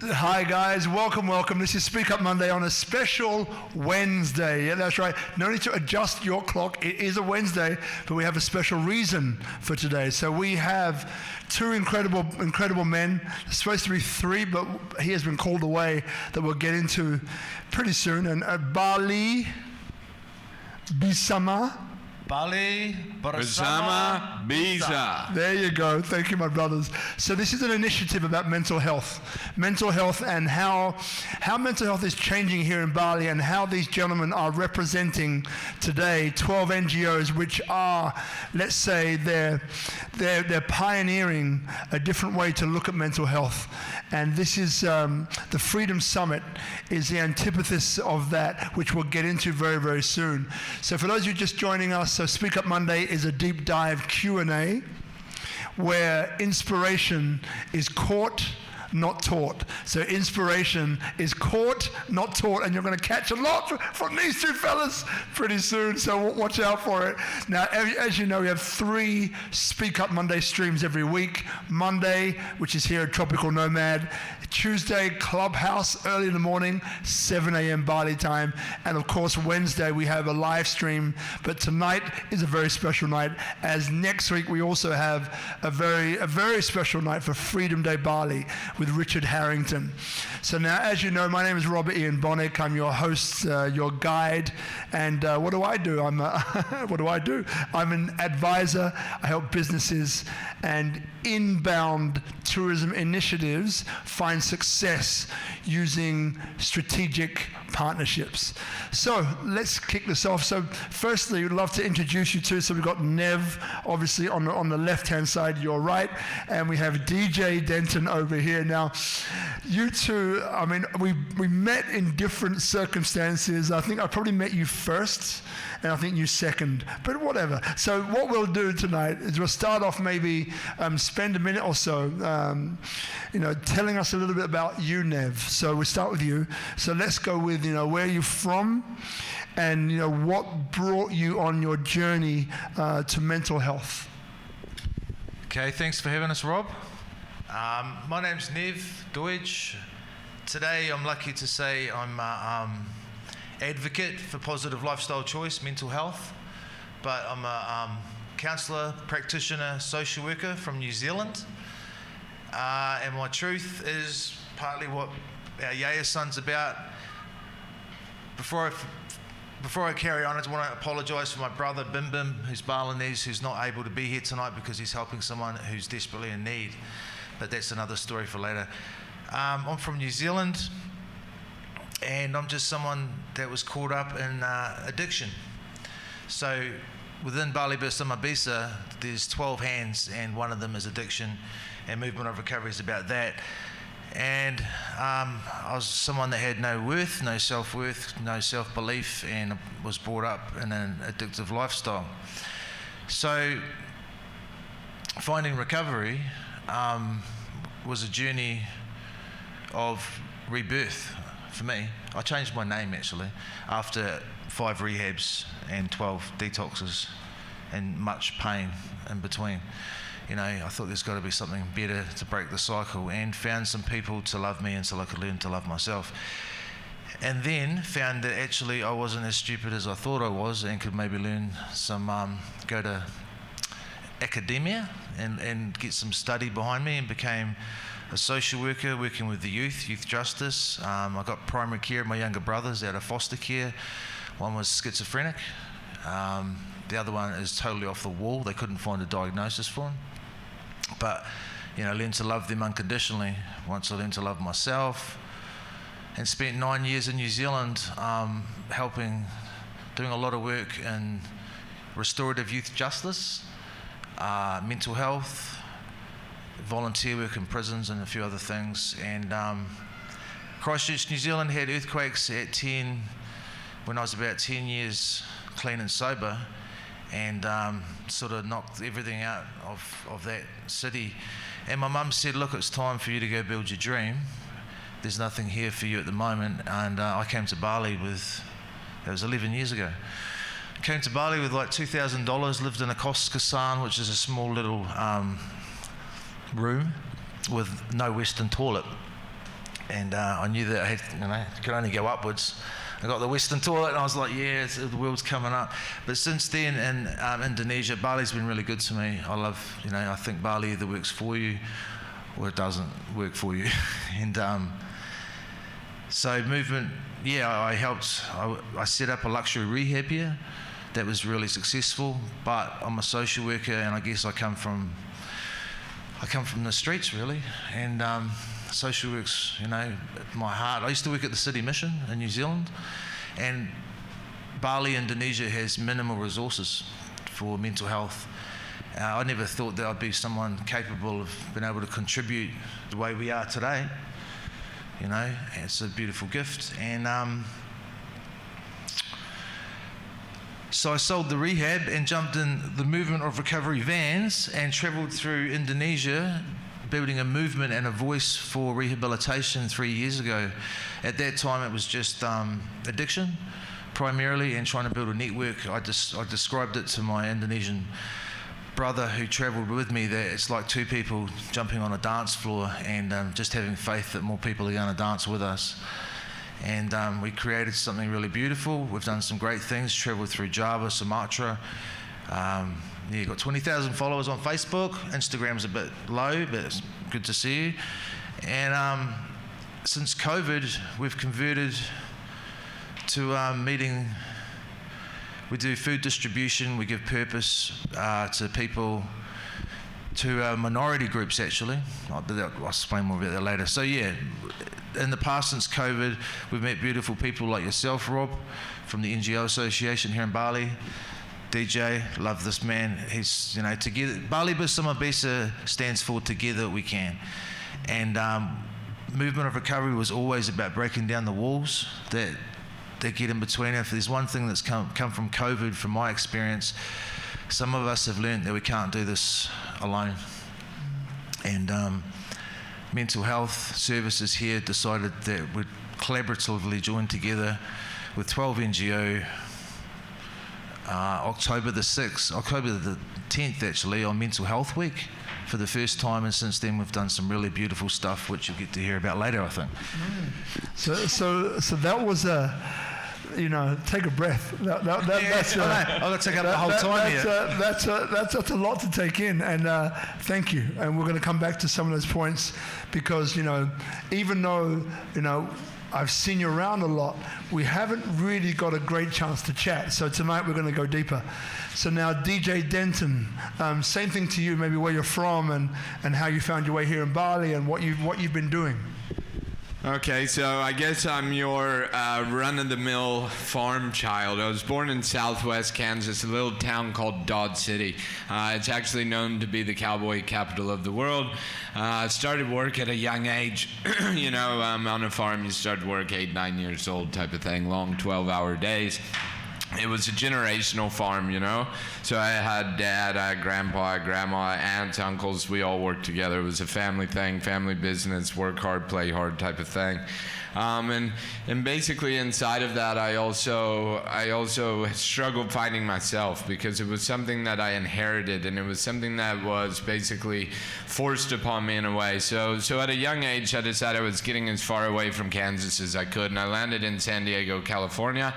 Hi guys, welcome. This is Speak Up Monday on a special Wednesday. Yeah, that's right. No need to adjust your clock. It is a Wednesday, but we have a special reason for today. So we have two incredible men. There's supposed to be three, but he has been called away that we'll get into pretty soon. And Bali Bersama Bisa. There you go. Thank you, my brothers. So this is an initiative about mental health and how mental health is changing here in Bali, and how these gentlemen are representing today 12 NGOs, which are, let's say, they're pioneering a different way to look at mental health. And this is the Freedom Summit is the antithesis of that, which we'll get into very, very soon. So for those of you just joining us, so Speak Up Monday is a deep dive Q&A where inspiration is caught, not taught. So inspiration is caught, not taught, and you're going to catch a lot from these two fellas pretty soon, so watch out for it. Now, as you know, we have 3 Speak Up Monday streams every week. Monday, which is here at Tropical Nomad. Tuesday, Clubhouse, early in the morning, 7 a.m. Bali time. And of course, Wednesday, we have a live stream. But tonight is a very special night, as next week we also have a very special night for Freedom Day Bali with Richard Harrington. So now, as you know, my name is Robert Ian Bonnick. I'm your host, your guide. And what do I do? I'm an advisor. I help businesses and inbound tourism initiatives find success using strategic partnerships. So let's kick this off. So firstly, we'd love to introduce you to, so we've got Nev, obviously on the left-hand side, your right, and we have DJ Denton over here. Now, you two, I mean, we met in different circumstances. I think I probably met you first, and I think you second, but whatever. So what we'll do tonight is we'll start off maybe spend a minute or so telling us a little bit about you, Nev. So we'll start with you. So let's go with, where you're from, and, what brought you on your journey to mental health. Okay, thanks for having us, Rob. My name's Nev Deutsch. Today I'm lucky to say I'm advocate for positive lifestyle choice, mental health, but I'm a counsellor, practitioner, social worker from New Zealand, and my truth is partly what our Yaya son's about. Before I carry on, I just want to apologise for my brother Bim Bim, who's Balinese, who's not able to be here tonight because he's helping someone who's desperately in need, but that's another story for later. I'm from New Zealand, and I'm just someone that was caught up in addiction. So within Bali Bersama Bisa, there's 12 hands, and one of them is addiction, and Movement of Recovery is about that. And I was someone that had no worth, no self-worth, no self-belief, and was brought up in an addictive lifestyle. So finding recovery was a journey of rebirth for me. I changed my name actually after 5 rehabs and 12 detoxes and much pain in between. I thought there's got to be something better to break the cycle, and found some people to love me until I could learn to love myself. And then found that actually I wasn't as stupid as I thought I was, and could maybe learn some, go to academia and get some study behind me, and became a social worker working with the youth justice. I got primary care of my younger brothers out of foster care. One was schizophrenic. The other one is totally off the wall. They couldn't find a diagnosis for him. But, learned to love them unconditionally once I learned to love myself. And spent 9 years in New Zealand doing a lot of work in restorative youth justice, mental health, volunteer work in prisons, and a few other things. And Christchurch, New Zealand had earthquakes at 10, when I was about 10 years clean and sober, and sort of knocked everything out of that city. And my mum said, look, it's time for you to go build your dream. There's nothing here for you at the moment. And I came to Bali it was 11 years ago. Came to Bali with like $2,000, lived in a kos-kosan, which is a small little room with no Western toilet. and I knew that I had, could only go upwards. I got the Western toilet, and I was like, yeah, the world's coming up. But since then, in Indonesia, Bali's been really good to me. I love, I think Bali either works for you or it doesn't work for you. And so movement, I helped. I set up a luxury rehab here. That was really successful. But I'm a social worker, and I guess I come from the streets, really. And social work's, my heart. I used to work at the City Mission in New Zealand, and Bali, Indonesia has minimal resources for mental health. I never thought that I'd be someone capable of being able to contribute the way we are today. It's a beautiful gift. And so I sold the rehab and jumped in the movement of recovery vans and travelled through Indonesia, building a movement and a voice for rehabilitation 3 years ago. At that time, it was just addiction, primarily, and trying to build a network. I described it to my Indonesian brother who travelled with me that it's like two people jumping on a dance floor and just having faith that more people are going to dance with us. And we created something really beautiful. We've done some great things, travelled through Java, Sumatra. Got 20,000 followers on Facebook. Instagram's a bit low, but it's good to see you. And since COVID, we've converted to meeting. We do food distribution. We give purpose to people, to minority groups, actually. I'll explain more about that later. So in the past, since COVID, we've met beautiful people like yourself, Rob, from the NGO Association here in Bali. DJ, love this man. He's, together. Bali Bersama Bisa stands for Together We Can. And movement of recovery was always about breaking down the walls that get in between. If there's one thing that's come from COVID, from my experience, some of us have learned that we can't do this alone. And mental health services here decided that we'd collaboratively join together with 12 NGO October the 10th actually, on Mental Health Week for the first time, and since then we've done some really beautiful stuff which you'll get to hear about later, I think. So that was take a breath. That's I've got to take up the whole time here. That's a lot to take in, and thank you. And we're going to come back to some of those points because even though I've seen you around a lot, we haven't really got a great chance to chat. So tonight we're going to go deeper. So now, DJ Denton, same thing to you, maybe where you're from and how you found your way here in Bali and what you've been doing. Okay, so I guess I'm your run-of-the-mill farm child. I was born in southwest Kansas, a little town called Dodge City. It's actually known to be the cowboy capital of the world. Started work at a young age. On a farm, you start work 8, 9 years old type of thing, long 12-hour days. It was a generational farm, So I had dad, I had grandpa, grandma, aunts, uncles. We all worked together. It was a family thing, family business, work hard, play hard type of thing. And basically inside of that, I also struggled finding myself because it was something that I inherited, and it was something that was basically forced upon me in a way. So at a young age, I decided I was getting as far away from Kansas as I could, and I landed in San Diego, California.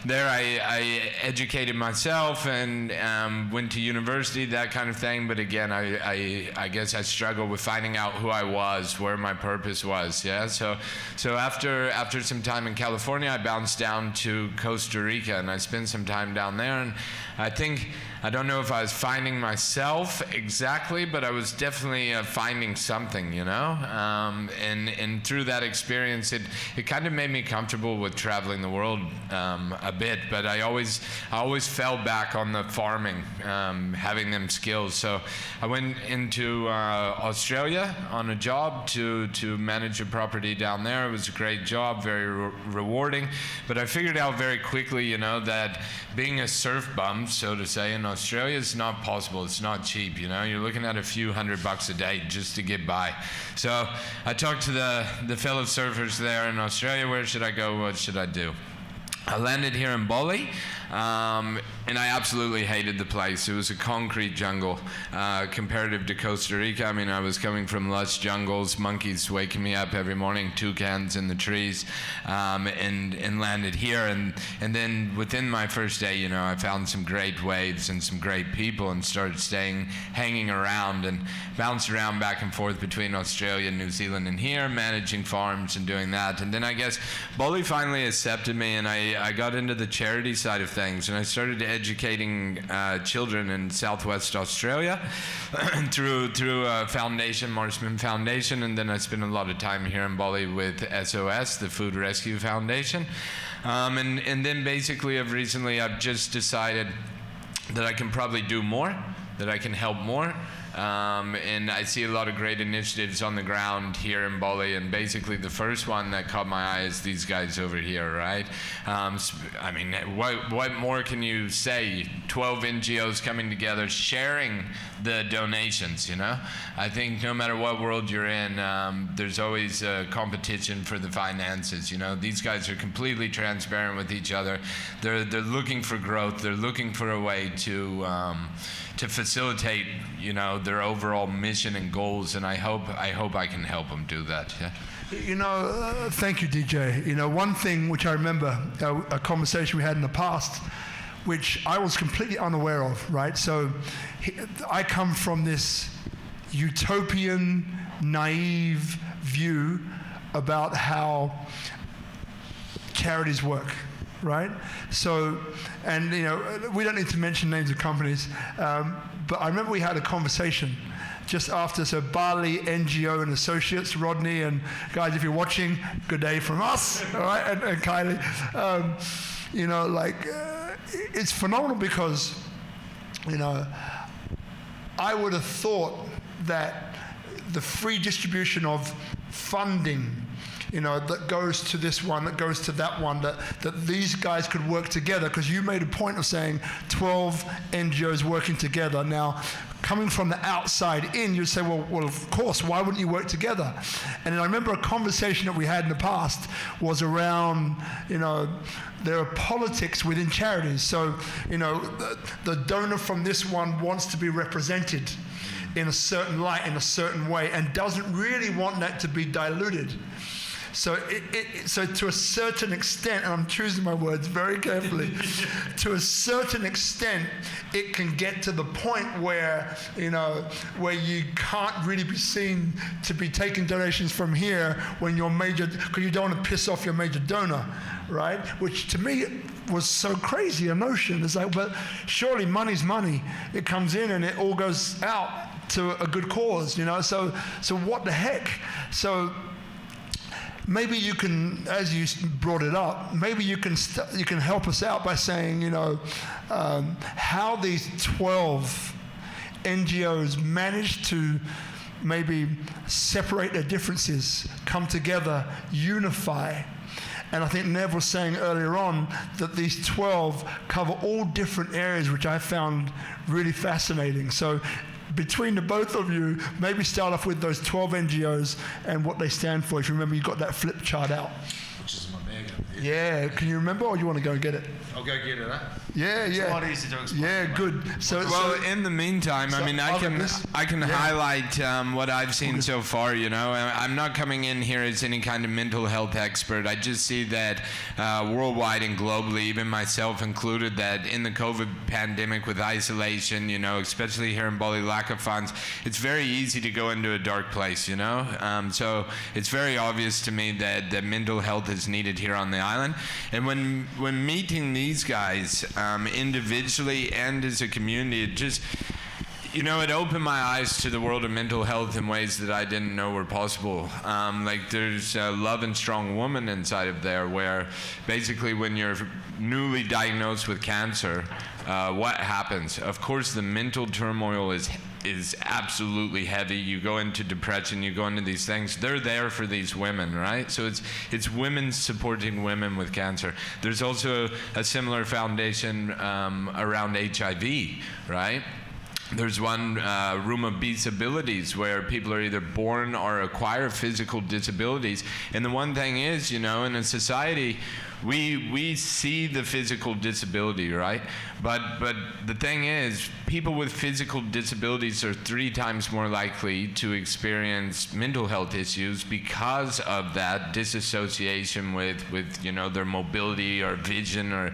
There I educated myself and went to university, that kind of thing. But again, I guess I struggled with finding out who I was, where my purpose was. Yeah. So after some time in California, I bounced down to Costa Rica and I spent some time down there. And I don't know if I was finding myself exactly, but I was definitely finding something, and through that experience, it kind of made me comfortable with traveling the world a bit. But I always fell back on the farming, having them skills. So I went into Australia on a job to manage a property down there. It was a great job, very rewarding. But I figured out very quickly, that being a surf bum, so to say, in Australia is not possible. It's not cheap, You're looking at a few $100 a day just to get by. So I talked to the fellow surfers there in Australia. Where should I go? What should I do? I landed here in Bali. And I absolutely hated the place. It was a concrete jungle, comparative to Costa Rica. I mean, I was coming from lush jungles, monkeys waking me up every morning, toucans in the trees, and landed here. And then within my first day, you know, I found some great waves and some great people and started hanging around and bounced around back and forth between Australia, New Zealand, and here, managing farms and doing that. And then I guess Bali finally accepted me, and I got into the charity side of things, and I started educating children in Southwest Australia through a foundation, Marshman Foundation, and then I spent a lot of time here in Bali with SOS, the Food Rescue Foundation. And then basically I've just decided that I can probably do more, that I can help more. And I see a lot of great initiatives on the ground here in Bali, and basically the first one that caught my eye is these guys over here, right? I mean, what more can you say? 12 NGOs coming together, sharing the donations, you know? I think no matter what world you're in, there's always a competition for the finances, you know? These guys are completely transparent with each other. They're looking for growth. They're looking for a way to facilitate, you know, their overall mission and goals, and I hope I can help them do that. Yeah. You know, thank you, DJ. You know, one thing which I remember, a conversation we had in the past, which I was completely unaware of, right? So I come from this utopian, naive view about how charities work, right? So, and you know, we don't need to mention names of companies, but I remember we had a conversation just after, so Bali, NGO and Associates, Rodney, and guys, if you're watching, good day from us, all right, and Kylie. You know, like, it's phenomenal because, you know, I would have thought that the free distribution of funding, you know, that goes to this one, that goes to that one, that these guys could work together, because you made a point of saying 12 NGOs working together. Now, coming from the outside in, you'd say, well, of course, why wouldn't you work together? And I remember a conversation that we had in the past was around, you know, there are politics within charities. So, you know, the donor from this one wants to be represented in a certain light, in a certain way, and doesn't really want that to be diluted. So, so to a certain extent, and I'm choosing my words very carefully, to a certain extent, it can get to the point where, you know, where you can't really be seen to be taking donations from here when your major, because you don't want to piss off your major donor, right? Which to me was so crazy a notion. It's like, but surely money's money. It comes in and it all goes out to a good cause, you know? So what the heck? So maybe you can, as you brought it up, maybe you can help us out by saying, you know, how these 12 NGOs managed to maybe separate their differences, come together, unify. And I think Nev was saying earlier on that these 12 cover all different areas, which I found really fascinating. So between the both of you, maybe start off with those 12 NGOs and what they stand for. If you remember, you got that flip chart out. Which is in my bag up there. Yeah, can you remember, or you want to go and get it? I'll go get it, huh? Yeah, It's yeah. a lot easier to explain. Yeah, good. Well, in the meantime, I mean, I can highlight what I've seen so far, you know. I'm not coming in here as any kind of mental health expert. I just see that worldwide and globally, even myself included, that in the COVID pandemic with isolation, you know, especially here in Bali, lack of funds, it's very easy to go into a dark place, you know. So it's very obvious to me that mental health is needed here on the island. And when meeting these guys, individually and as a community, it just, you know, it opened my eyes to the world of mental health in ways that I didn't know were possible. Like there's a Love and Strong Woman inside of there, where basically when you're newly diagnosed with cancer, what happens? Of course, the mental turmoil is absolutely heavy. You go into depression, you go into these things. They're there for these women, right? So it's women supporting women with cancer. There's also a similar foundation around HIV, right? There's one room of disabilities where people are either born or acquire physical disabilities. And the one thing is, in a society, we see the physical disability, right? But the thing is, people with physical disabilities are 3 times more likely to experience mental health issues because of that disassociation with their mobility or vision or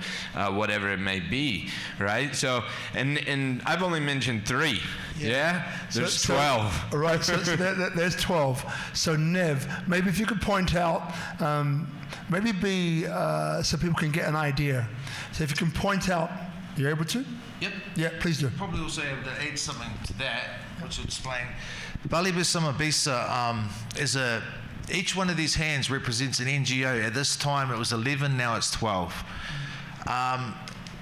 whatever it may be, right? So, and I've only mentioned 3. Yeah? There's 12. Right, so there's 12. So Nev, maybe if you could point out, so people can get an idea. So if you can point out, you able to? Yep. Yeah, please do. Probably also able to add something to that, which will explain. Bali Bersama Bisa each one of these hands represents an NGO. At this time it was 11, now it's 12.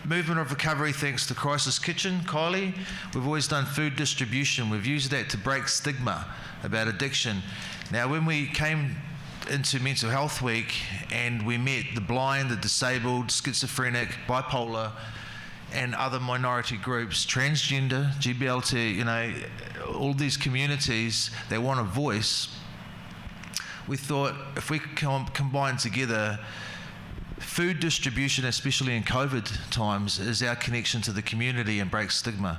Movement of Recovery, thanks to Crisis Kitchen, Kylie. We've always done food distribution. We've used that to break stigma about addiction. Now, when we came into Mental Health Week and we met the blind, the disabled, schizophrenic, bipolar, and other minority groups, transgender, GBLT, all these communities, they want a voice. We thought if we combine together, food distribution, especially in COVID times, is our connection to the community and break stigma.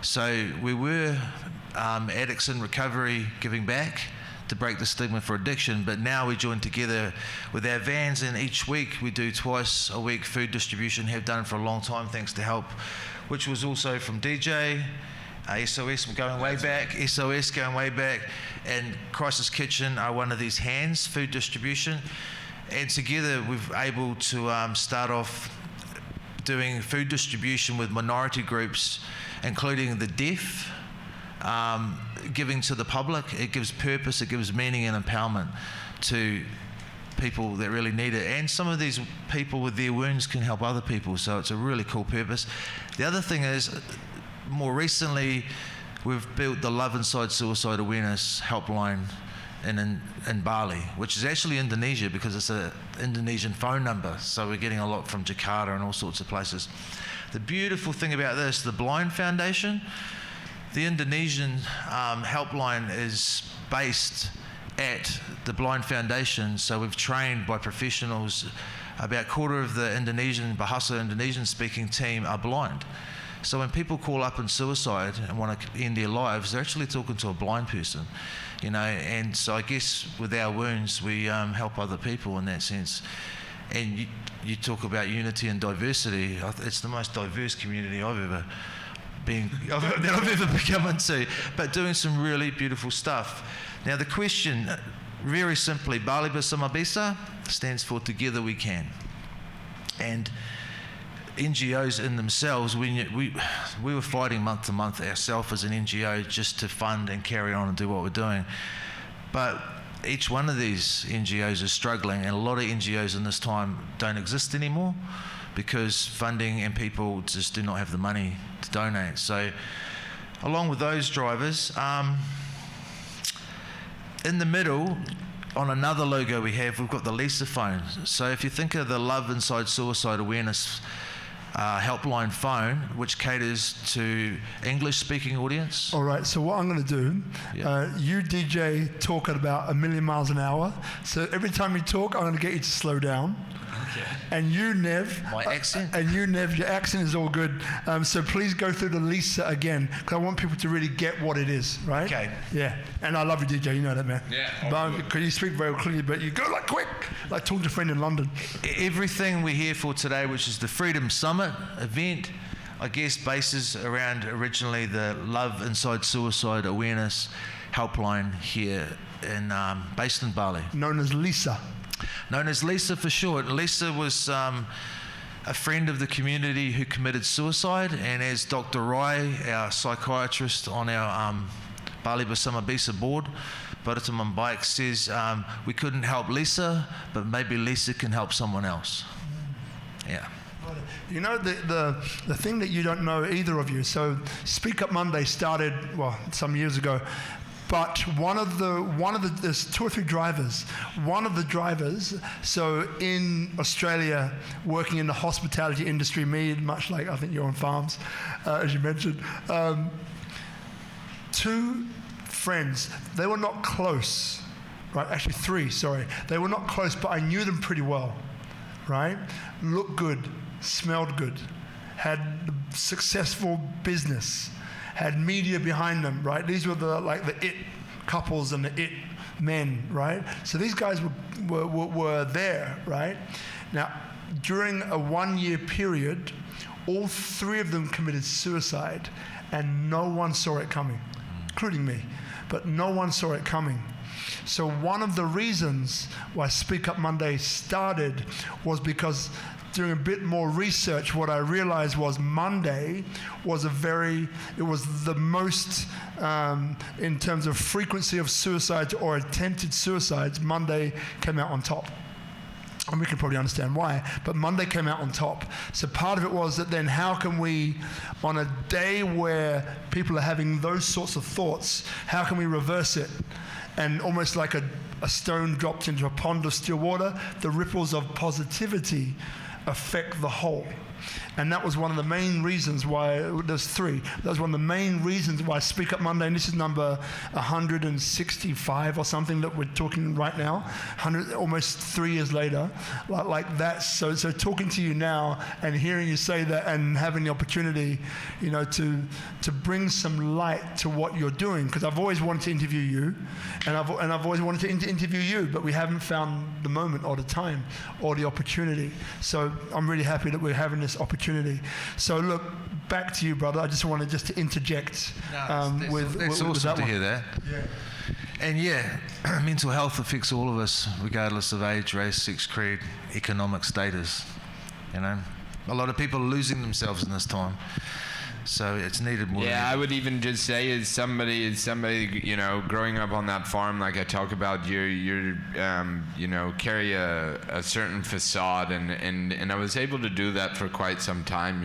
So we were addicts in recovery giving back to break the stigma for addiction, but now we join together with our vans, and each week we do twice a week food distribution, have done for a long time thanks to help, which was also from DJ, SOS going way back, and Crisis Kitchen are one of these hands, food distribution. And together we've able to start off doing food distribution with minority groups, including the deaf, giving to the public. It gives purpose, it gives meaning and empowerment to people that really need it. And some of these people with their wounds can help other people, so it's a really cool purpose. The other thing is, more recently, we've built the Love Inside Suicide Awareness Helpline in Bali, which is actually Indonesia because it's an Indonesian phone number, so we're getting a lot from Jakarta and all sorts of places. The beautiful thing about this, the Blind Foundation, the Indonesian helpline is based at the Blind Foundation, so we've trained by professionals. About a quarter of the Bahasa Indonesian speaking team are blind. So when people call up in suicide and want to end their lives, they're actually talking to a blind person, and so I guess with our wounds we help other people in that sense. And you talk about unity and diversity. It's the most diverse community I've ever become into, but doing some really beautiful stuff. Now the question, very simply, Bali Bersama Bisa stands for Together We Can. And NGOs in themselves, we were fighting month to month ourselves as an NGO just to fund and carry on and do what we're doing. But each one of these NGOs is struggling, and a lot of NGOs in this time don't exist anymore because funding and people just do not have the money to donate. So along with those drivers, in the middle, on another logo we've got the Lisa phone. So if you think of the Love Inside Suicide Awareness helpline phone, which caters to English-speaking audience. All right, so what I'm going to do, you DJ talk at about 1,000,000 miles an hour. So every time you talk, I'm going to get you to slow down. Okay. And you, Nev. My accent. Your accent is all good. So please go through the Lisa again, because I want people to really get what it is, right? Okay. Yeah. And I love you, DJ. You know that, man. Yeah. Because you speak very clearly, but you go like quick, like talking to a friend in London. Everything we're here for today, which is the Freedom Summit event, I guess bases around originally the Love Inside Suicide Awareness Helpline here based in Bali. Known as Lisa. Known as Lisa for short. Lisa was a friend of the community who committed suicide, and as Dr. Rai, our psychiatrist on our Bali Bersama Bisa board, Baratam Bike, says we couldn't help Lisa, but maybe Lisa can help someone else. Yeah. You know, the thing that you don't know, either of you, so Speak Up Monday started, some years ago, but there's 2 or 3 drivers. One of the drivers, so in Australia, working in the hospitality industry, much like I think you're on farms, as you mentioned, 2 friends. They were not close, right? Actually 3, sorry. They were not close, but I knew them pretty well, right? Looked good, smelled good, had successful business, had media behind them, right? These were the it couples and the it men, right? So these guys were there, right? Now, during a 1-year period, all 3 of them committed suicide, and no one saw it coming, including me, but no one saw it coming. So one of the reasons why Speak Up Monday started was because doing a bit more research, what I realized was Monday was it was the most, in terms of frequency of suicides or attempted suicides, Monday came out on top. And we can probably understand why, but Monday came out on top. So part of it was that then how can we, on a day where people are having those sorts of thoughts, how can we reverse it? And almost like a stone dropped into a pond of still water, the ripples of positivity affect the whole. And that was one of the main reasons why, there's 3, that was one of the main reasons why Speak Up Monday, and this is number 165 or something that we're talking right now, almost 3 years later, like that. So talking to you now and hearing you say that and having the opportunity, to bring some light to what you're doing, because I've always wanted to interview you, and I've always wanted to interview you, but we haven't found the moment or the time or the opportunity. So I'm really happy that we're having this opportunity. So look, back to you, brother. I just wanted to interject It's awesome to hear that. Yeah. And mental health affects all of us, regardless of age, race, sex, creed, economic status. A lot of people are losing themselves in this time. So it's needed more. Yeah, I would even just say, as somebody, growing up on that farm, like I talk about, you carry a certain facade, and I was able to do that for quite some time,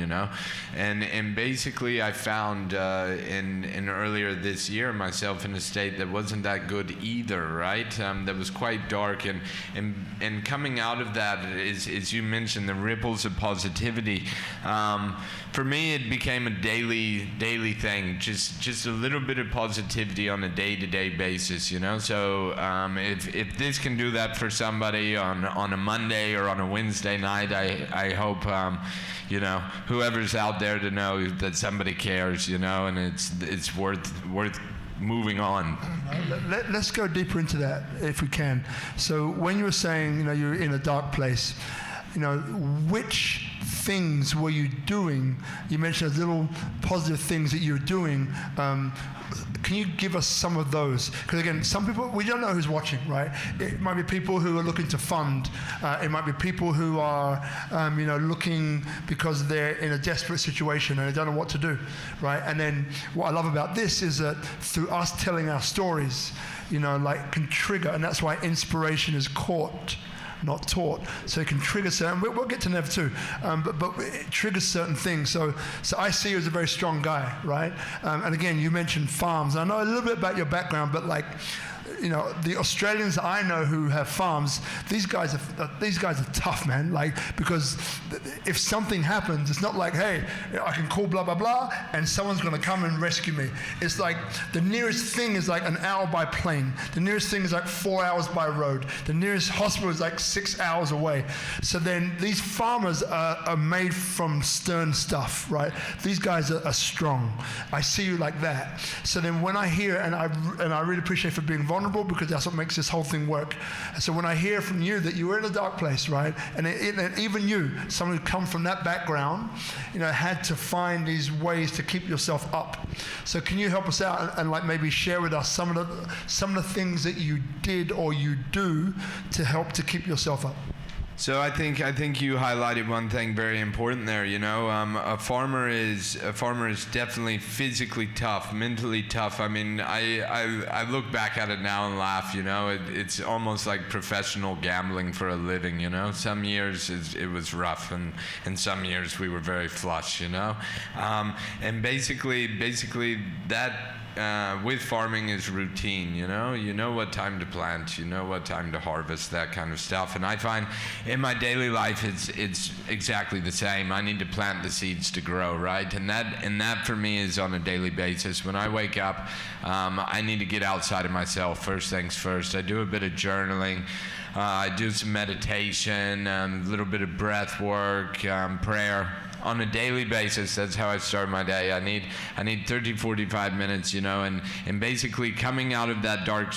and basically I found in earlier this year myself in a state that wasn't that good either, right? That was quite dark, and coming out of that is, as you mentioned, the ripples of positivity. For me, it became a daily thing, just a little bit of positivity on a day-to-day basis, So if this can do that for somebody on a Monday or on a Wednesday night, I hope whoever's out there to know that somebody cares, and it's worth moving on. Let's go deeper into that if we can. So when you were saying you're in a dark place, which things were you doing? You mentioned little positive things that you're doing. Can you give us some of those? Because again, some people, we don't know who's watching, right? It might be people who are looking to fund. It might be people who are, looking because they're in a desperate situation and they don't know what to do, right? And then what I love about this is that through us telling our stories, can trigger, and that's why inspiration is caught, not taught. So it can trigger certain, we'll get to Nev too, but it triggers certain things. So I see you as a very strong guy, right? And again, you mentioned farms. I know a little bit about your background, but the Australians I know who have farms, these guys are tough, man. Because if something happens, it's not like, hey, I can call blah blah blah, and someone's going to come and rescue me. It's like the nearest thing is like an hour by plane. The nearest thing is like 4 hours by road. The nearest hospital is like 6 hours away. So then these farmers are made from stern stuff, right? These guys are strong. I see you like that. So then when I hear, and I really appreciate for being vulnerable, because that's what makes this whole thing work. So when I hear from you that you were in a dark place, right, and even you, someone who come from that background, had to find these ways to keep yourself up. So can you help us out and maybe share with us some of the things that you did or you do to help to keep yourself up? So I think you highlighted one thing very important there. A farmer is definitely physically tough, mentally tough. I mean, I look back at it now and laugh. It's almost like professional gambling for a living. Some years it was rough, and some years we were very flush. And basically that with farming is routine, you know what time to plant, you know what time to harvest, that kind of stuff. And I find in my daily life it's exactly the same. I need to plant the seeds to grow, right? And that for me is on a daily basis. When I wake up, I need to get outside of myself, first things first. I do a bit of journaling. I do some meditation, a little bit of breath work, prayer. On a daily basis, that's how I start my day. I need 30, 45 minutes, and basically coming out of that dark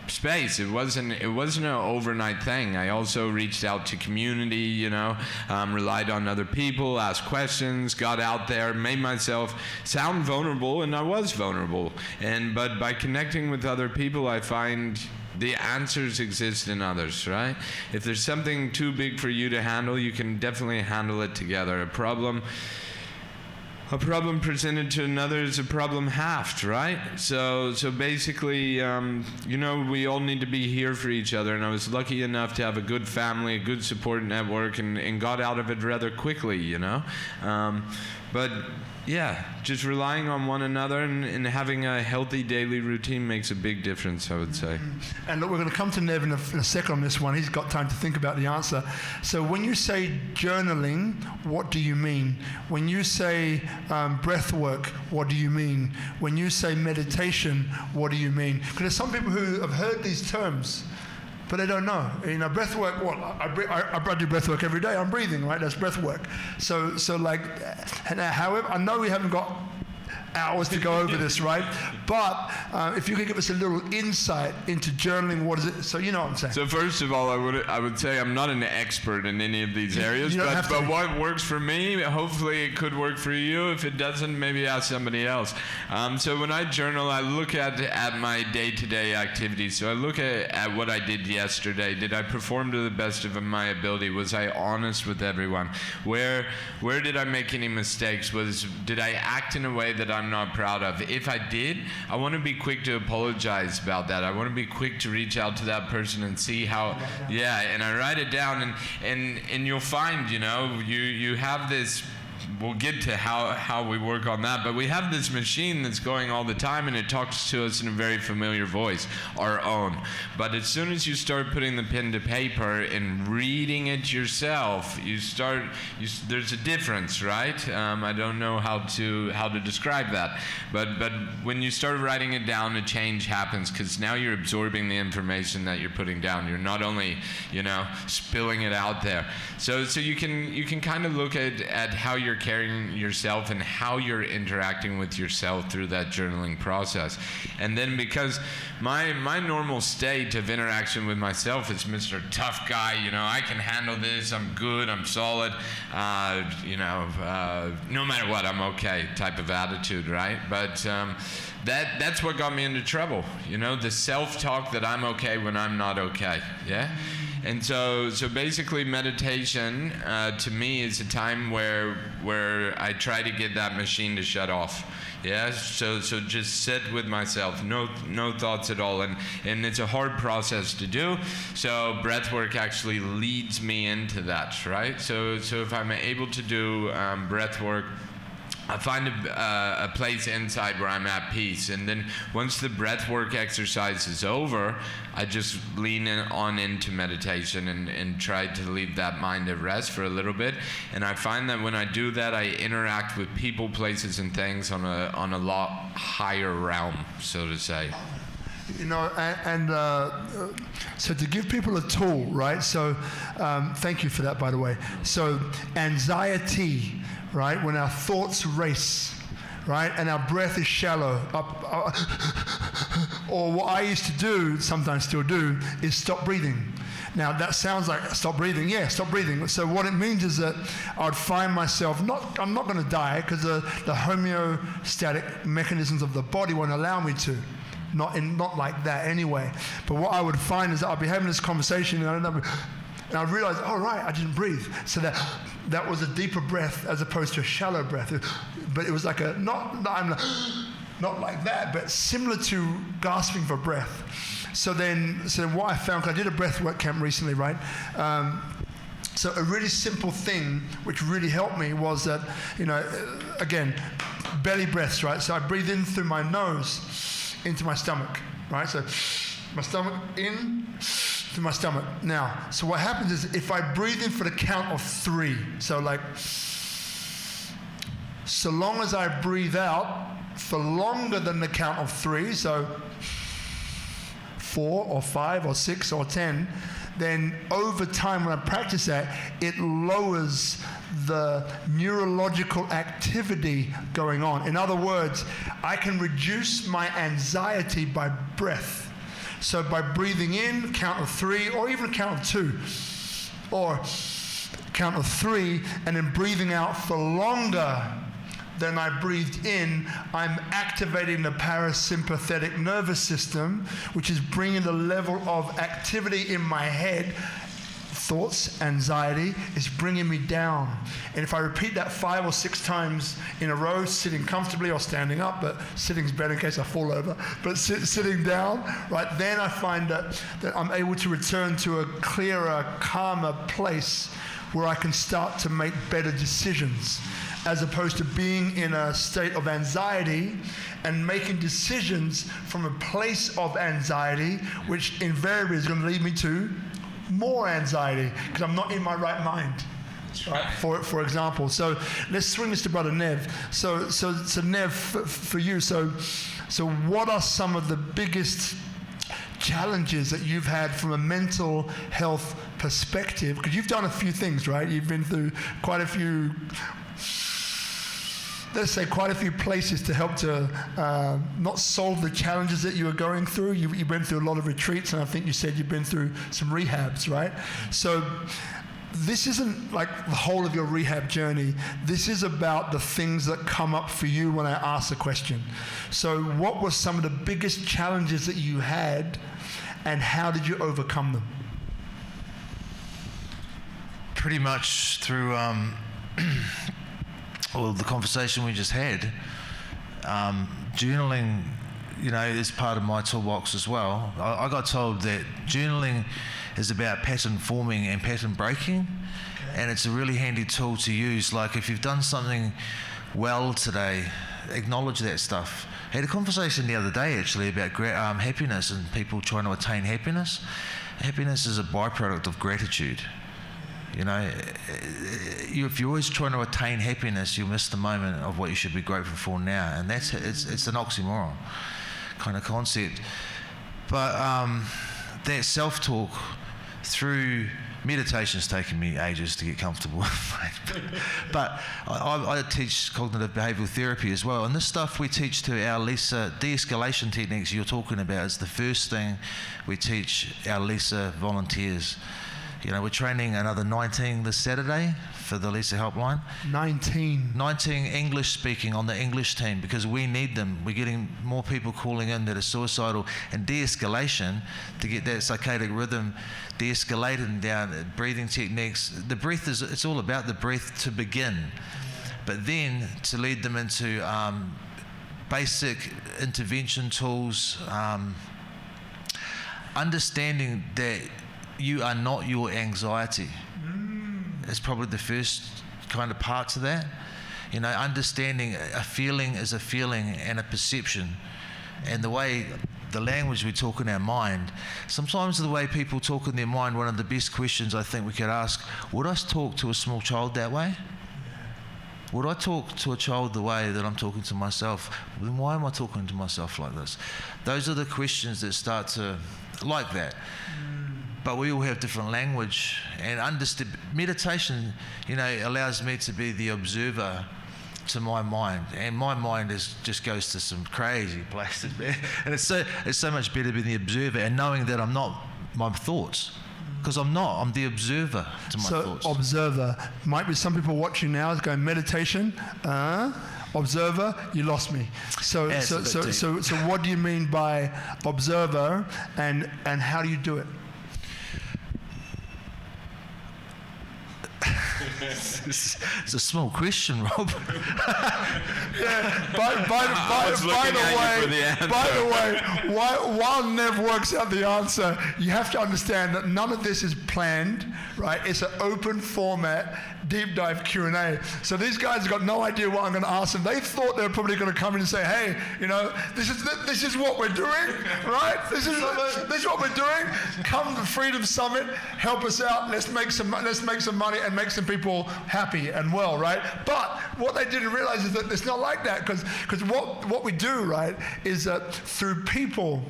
space. It wasn't an overnight thing. I also reached out to community, relied on other people, asked questions, got out there, made myself sound vulnerable, and I was vulnerable. But by connecting with other people, I find the answers exist in others, right? If there's something too big for you to handle, you can definitely handle it together. A problem presented to another is a problem halved, right? So basically, we all need to be here for each other. And I was lucky enough to have a good family, a good support network, and got out of it rather quickly, But yeah, just relying on one another and having a healthy daily routine makes a big difference, I would say. And look, we're going to come to Nev in a second on this one. He's got time to think about the answer. So when you say journaling, what do you mean? When you say breath work, what do you mean? When you say meditation, what do you mean? Because there's some people who have heard these terms, but they don't know. Breath work, I do breath work every day. I'm breathing, right? That's breath work. So however, I know we haven't got hours to go over this, right? But if you could give us a little insight into journaling, what is it? So you know what I'm saying. So first of all, I would say I'm not an expert in any of these areas, but what works for me, hopefully it could work for you. If it doesn't, maybe ask somebody else. So when I journal, I look at my day-to-day activities. So I look at what I did yesterday. Did I perform to the best of my ability? Was I honest with everyone? Where did I make any mistakes? Did I act in a way that I'm not proud of? If I did, I want to be quick to apologize about that. I want to be quick to reach out to that person and see how, and I write it down, and you'll find, you have this. We'll get to how we work on that, but we have this machine that's going all the time, and it talks to us in a very familiar voice, our own. But as soon as you start putting the pen to paper and reading it yourself, there's a difference, right? I don't know how to describe that, but when you start writing it down, a change happens, because now you're absorbing the information that you're putting down. You're not only spilling it out there. So you can kind of look at how you're carrying yourself and how you're interacting with yourself through that journaling process. And then, because my normal state of interaction with myself is Mr. Tough Guy, I can handle this, I'm good, I'm solid, no matter what, I'm okay type of attitude, right? But that's what got me into trouble, the self-talk that I'm okay when I'm not okay, yeah? And so basically meditation to me is a time where I try to get that machine to shut off. Yeah, so just sit with myself, no thoughts at all, and it's a hard process to do. So breath work actually leads me into that, right? So if I'm able to do breath work, I find a place inside where I'm at peace, and then once the breath work exercise is over, I just lean into meditation and try to leave that mind at rest for a little bit. And I find that when I do that, I interact with people, places, and things on a lot higher realm, so to say. So to give people a tool, right? So thank you for that, by the way. So anxiety, right? When our thoughts race, right? And our breath is shallow. Or what I used to do, sometimes still do, is stop breathing. Now that sounds like stop breathing. Yeah, stop breathing. So what it means is that I'd find myself, I'm not going to die, because the homeostatic mechanisms of the body won't allow me to. Not like that anyway. But what I would find is that I'd be having this conversation, and I'd realize, oh right, I didn't breathe. So that was a deeper breath as opposed to a shallow breath. But it was like not like that, but similar to gasping for breath. So what I found, because I did a breath work camp recently, right? So a really simple thing which really helped me was that, again, belly breaths, right? So I breathe in through my nose into my stomach, right? So my stomach in through my stomach. Now, so what happens is if I breathe in for the count of 3, so like, so long as I breathe out for longer than the count of 3, so 4 or 5 or 6 or 10, then over time when I practice that, it lowers the neurological activity going on. In other words, I can reduce my anxiety by breath. So by breathing in, count of 3, or even count of 2, or count of 3, and then breathing out for longer than I breathed in, I'm activating the parasympathetic nervous system, which is bringing the level of activity in my head, thoughts, anxiety, is bringing me down. And if I repeat that 5 or 6 times in a row, sitting comfortably or standing up, but sitting's better in case I fall over, but sitting down, right, then I find that I'm able to return to a clearer, calmer place where I can start to make better decisions, as opposed to being in a state of anxiety and making decisions from a place of anxiety, which invariably is going to lead me to more anxiety because I'm not in my right mind. Right. For example, so let's swing this to Brother Nev. So Nev, for you, so what are some of the biggest challenges that you've had from a mental health perspective? Because you've done a few things, right? You've been through quite a few, let's say, quite a few places to help to not solve the challenges that you were going through. You've been through a lot of retreats, and I think you said you've been through some rehabs, right? So this isn't like the whole of your rehab journey. This is about the things that come up for you when I ask the question. So what were some of the biggest challenges that you had, and how did you overcome them? Pretty much through well, the conversation we just had. Journaling, is part of my toolbox as well. I got told that journaling is about pattern forming and pattern breaking, and it's a really handy tool to use. Like if you've done something well today, acknowledge that stuff. I had a conversation the other day actually about happiness and people trying to attain happiness. Happiness is a byproduct of gratitude. If you're always trying to attain happiness, you'll miss the moment of what you should be grateful for now, and it's an oxymoron kind of concept. But that self-talk through meditation's taken me ages to get comfortable with. But I teach cognitive behavioural therapy as well, and this stuff we teach to our LISA de-escalation techniques you're talking about is the first thing we teach our LISA volunteers. We're training another 19 this Saturday for the LISA helpline. 19 English speaking on the English team, because we need them. We're getting more people calling in that are suicidal, and de-escalation, to get that circadian rhythm de-escalated down, breathing techniques. The breath it's all about the breath to begin, but then to lead them into basic intervention tools, understanding that you are not your anxiety. It's probably the first kind of part to that. Understanding a feeling is a feeling and a perception. And the way, the language we talk in our mind, sometimes the way people talk in their mind, one of the best questions I think we could ask, would I talk to a small child that way? Would I talk to a child the way that I'm talking to myself? Then why am I talking to myself like this? Those are the questions that start to, like that. But we all have different language, and meditation, allows me to be the observer to my mind, and my mind just goes to some crazy places, man. And it's so much better being the observer and knowing that I'm not my thoughts, because I'm the observer to my thoughts. So observer, might be some people watching now is going meditation. Observer, you lost me. So what do you mean by observer, and how do you do it? It's a small question, Rob. Yeah. By the way, while Nev works out the answer, you have to understand that none of this is planned, right? It's an open format, deep dive Q&A. So these guys have got no idea what I'm going to ask them. They thought they were probably going to come in and say, hey, this is what we're doing, right? This is what we're doing. Come to Freedom Summit, help us out. Let's make some money and make some people happy and well, right? But what they didn't realize is that it's not like that, because what we do, right, is that through people.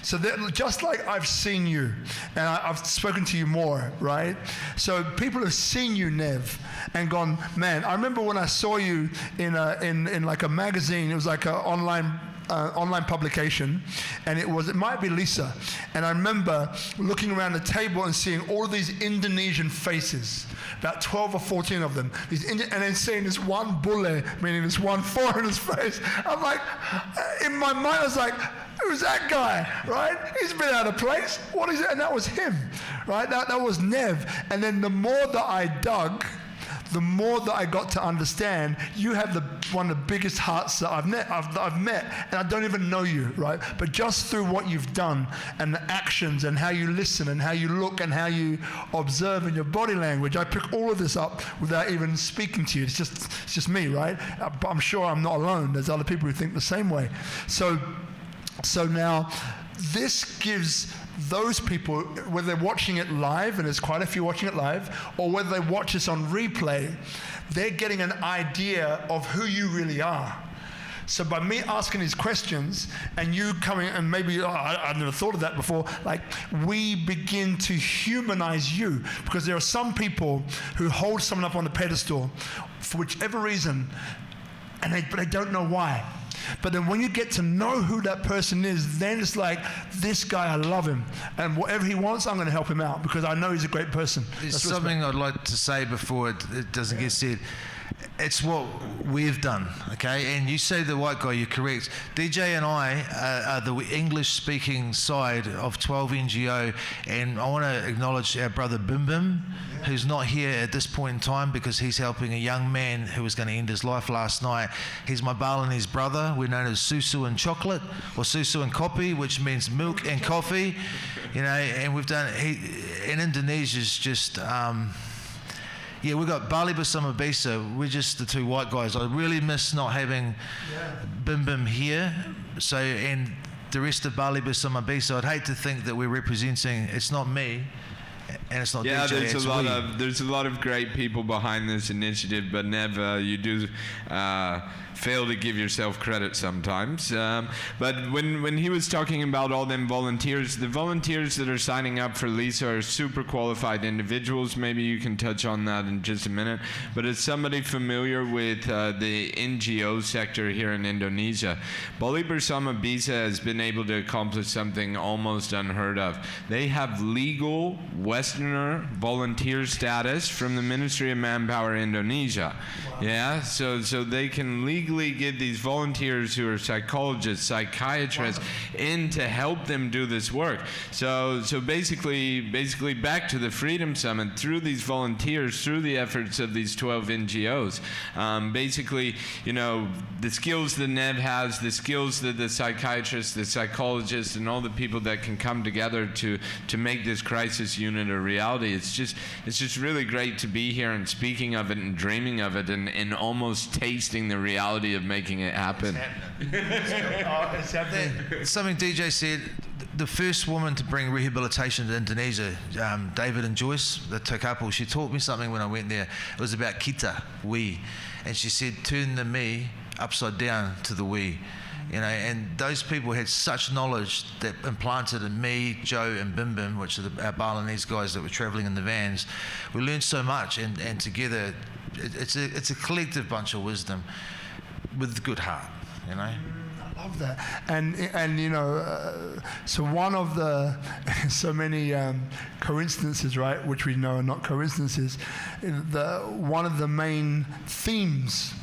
So that just like I've seen you, and I've spoken to you more, right? So people have seen you, Nev, and gone, man, I remember when I saw you in like a magazine. It was like an online publication, and it might be Lisa. And I remember looking around the table and seeing all of these Indonesian faces, about 12 or 14 of them, and then seeing this one bule, meaning this one foreigner's face. I'm like, in my mind, I was like, who's that guy, right? He's been out of place. What is it? And that was him, right? That was Nev. And then the more that I dug, the more that I got to understand, you have one of the biggest hearts that I've met, and I don't even know you, right? But just through what you've done, and the actions, and how you listen, and how you look, and how you observe in your body language, I pick all of this up without even speaking to you. It's just me, right? But I'm sure I'm not alone. There's other people who think the same way. So now, this gives those people, whether they're watching it live, and there's quite a few watching it live, or whether they watch this on replay, they're getting an idea of who you really are. So by me asking these questions, and you coming, and maybe, I never thought of that before, like, we begin to humanize you, because there are some people who hold someone up on a pedestal for whichever reason, but they don't know why. But then when you get to know who that person is, then it's like, this guy, I love him. And whatever he wants, I'm going to help him out, because I know he's a great person. There's something I'd like to say before it doesn't get said. It's what we've done, okay? And you say the white guy, you're correct. DJ and I are the English-speaking side of 12 NGO, and I want to acknowledge our brother Bim Bim, who's not here at this point in time because he's helping a young man who was going to end his life last night. He's my Balinese brother. We're known as Susu and Chocolate, or Susu and Kopi, which means milk and coffee, and we've done, in Indonesia's just... we've got Bali Bersama Bisa. We're just the two white guys. I really miss not having Bim Bim here. So, and the rest of Bali Bersama Bisa, I'd hate to think that we're representing, it's not me, and it's not DJ, there's a lot of great people behind this initiative, but Nev, you do fail to give yourself credit sometimes. But when he was talking about all them volunteers, the volunteers that are signing up for Lisa are super qualified individuals. Maybe you can touch on that in just a minute. But as somebody familiar with the NGO sector here in Indonesia, Bali Bersama Bisa has been able to accomplish something almost unheard of. They have legal Westerner volunteer status from the Ministry of Manpower Indonesia. Wow. Yeah, so they can legally get these volunteers who are psychologists, psychiatrists, in to help them do this work. So basically back to the Freedom Summit, through these volunteers, through the efforts of these 12 NGOs, the skills that Nev has, the skills that the psychiatrists, the psychologists, and all the people that can come together to make this crisis unit a reality. It's just really great to be here and speaking of it and dreaming of it and almost tasting the reality of making it happen. It's happening. Something DJ said, the first woman to bring rehabilitation to Indonesia, David and Joyce, the Tokapel, she taught me something when I went there. It was about kita, we. And she said, turn the me upside down to the we. And those people had such knowledge that implanted in me, Joe, and Bim Bim, which are our Balinese guys that were traveling in the vans. We learned so much, and together, it's a collective bunch of wisdom with good heart, I love that. And so one of the so many coincidences, right, which we know are not coincidences, one of the main themes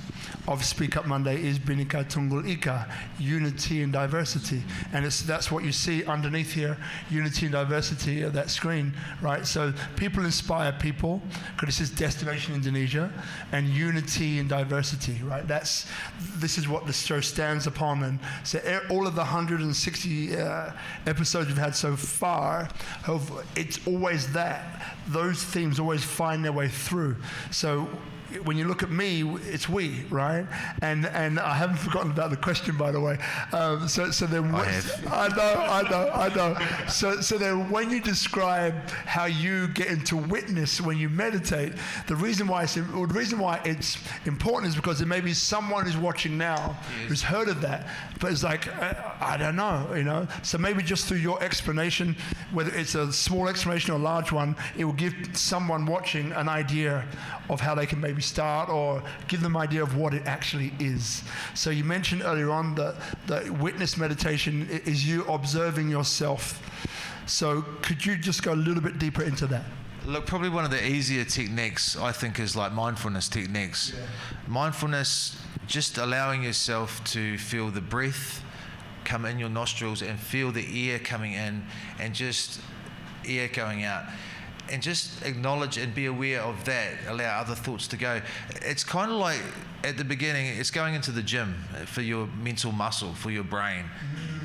of Speak Up Monday is Bhinneka Tunggal Ika, unity and diversity. And that's what you see underneath here, unity and diversity of that screen, right? So people inspire people, because this is Destination Indonesia, and unity and diversity, right? This is what the show stands upon. And so all of the 160 episodes we've had so far, it's always that. Those themes always find their way through. So when you look at me, it's we, right? And I haven't forgotten about the question, by the way. So then, I know. So then, when you describe how you get into witness when you meditate, the reason why it's important is because there may be someone who's watching now who's heard of that, but it's like I don't know, you know. So maybe just through your explanation, whether it's a small explanation or a large one, it will give someone watching an idea of how they can maybe start, or give them an idea of what it actually is. So you mentioned earlier on that witness meditation is you observing yourself. So could you just go a little bit deeper into that? Look, probably one of the easier techniques, I think, is like mindfulness techniques. Yeah. Mindfulness, just allowing yourself to feel the breath come in your nostrils and feel the air coming in and just air going out. And just acknowledge and be aware of that, allow other thoughts to go. It's kind of like, at the beginning, it's going into the gym for your mental muscle, for your brain.